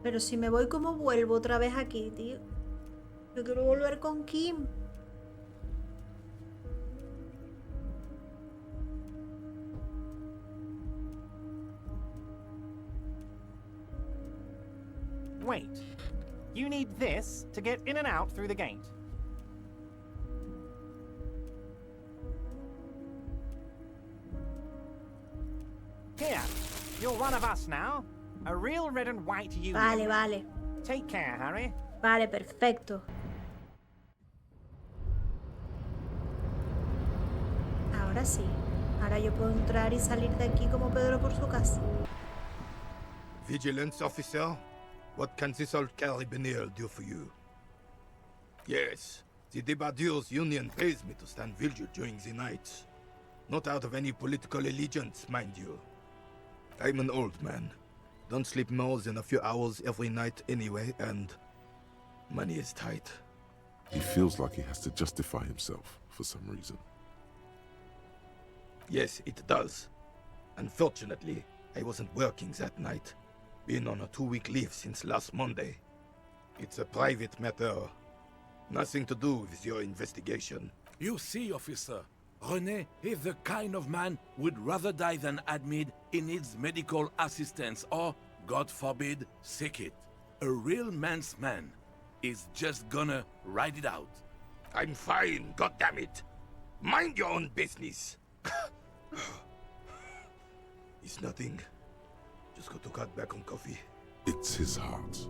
Pero si me voy, ¿cómo vuelvo otra vez aquí, tío? Yo quiero volver con Kim. Wait. You need this to get in and out through the gate. Here. You're one of us now. A real red and white union. Vale, vale. Take care, Harry. Vale, perfecto. Ahora sí. Ahora yo puedo entrar y salir de aquí como Pedro por su casa. Vigilance officer, what can this old carabinier do for you? Yes, the Debardeurs Union pays me to stand vigil during the night. Not out of any political allegiance, mind you. I'm an old man. Don't sleep more than a few hours every night anyway, and money is tight. He feels like he has to justify himself for some reason. Yes, it does. Unfortunately, I wasn't working that night. Been on a 2-week leave since last Monday. It's a private matter. Nothing to do with your investigation. You see, officer, René is the kind of man would rather die than admit he needs medical assistance or, God forbid, sick it. A real man's man is just gonna ride it out. I'm fine, goddammit. Mind your own business. It's nothing. Just got to cut back on coffee. It's his heart.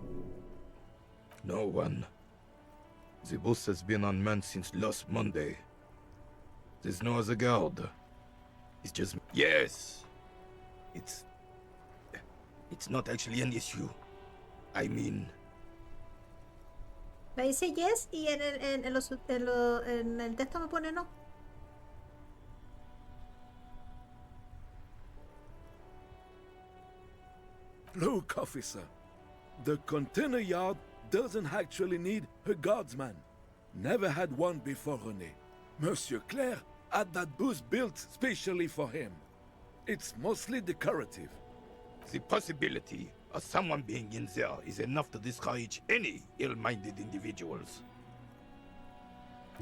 No one. The bus has been unmanned since last Monday. There's no other guard. It's just... Yes! It's not actually an issue. I mean... Me dice yes y en el texto me pone no. Look, officer, the container yard doesn't actually need a guardsman. Never had one before René. Monsieur Claire had that booth built specially for him. It's mostly decorative. The possibility of someone being in there is enough to discourage any ill-minded individuals.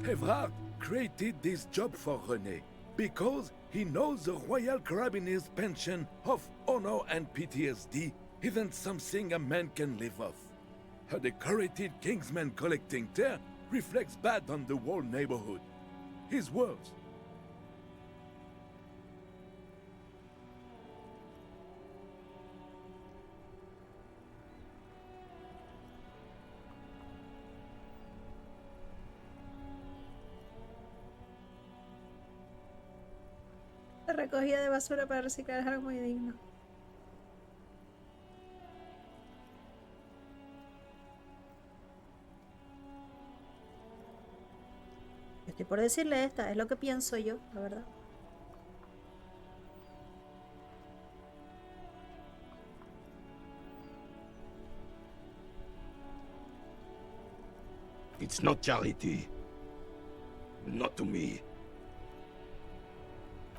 Evrard created this job for René because he knows the Royal Carabiniers' pension of honor and PTSD isn't something a man can live off. A decorated kingsman collecting dirt reflects bad on the whole neighborhood. His words. La recogida de basura para reciclar es algo muy digno. Estoy por decirle esta, es lo que pienso yo, la verdad. It's not charity. Not to me.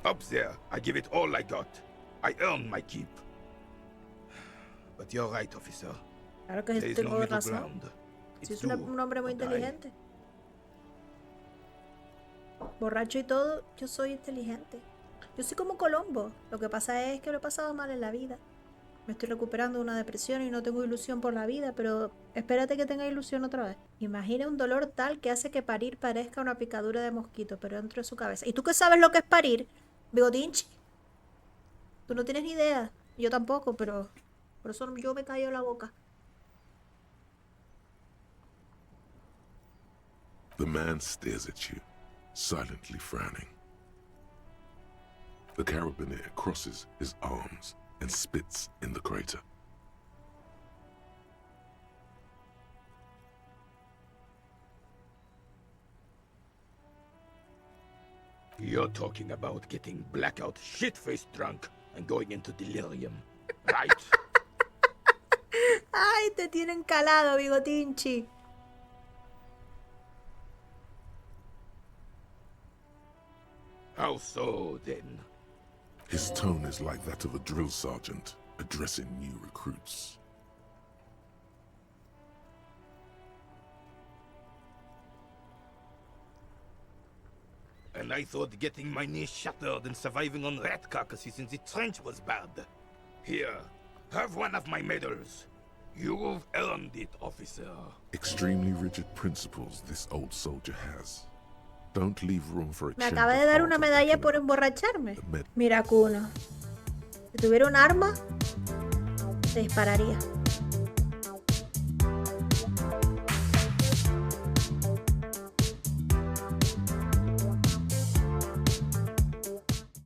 Up there, I give it all I got. I earned my keep. But you're right, officer. Claro que There is tengo no middle razón. ground. Si It's es do un hombre muy or die. inteligente. Borracho y todo, yo soy inteligente. Yo soy como Colombo. Lo que pasa es que lo he pasado mal en la vida. Me estoy recuperando de una depresión y no tengo ilusión por la vida, pero espérate que tenga ilusión otra vez. Imagina un dolor tal que hace que parir parezca una picadura de mosquito, pero dentro de su cabeza. ¿Y tú qué sabes lo que es parir, Bigotinchi? Tú no tienes ni idea. Yo tampoco, pero por eso yo me callo la boca. The man stares at you, silently frowning. The carabiner crosses his arms and spits in the crater. You're talking about getting blackout shit-faced drunk and going into delirium, right? Ay, te tienen calado, Bigotinchi. How so, then? His tone is like that of a drill sergeant addressing new recruits. And I thought getting my knee shattered and surviving on rat carcasses in the trench was bad. Here, have one of my medals. You've earned it, officer. Extremely rigid principles this old soldier has. Don't leave room for a Me change acaba of de dar heart una or medalla backing por up. emborracharme. Admit. Mira, Kuno. Si tuviera un arma, te dispararía.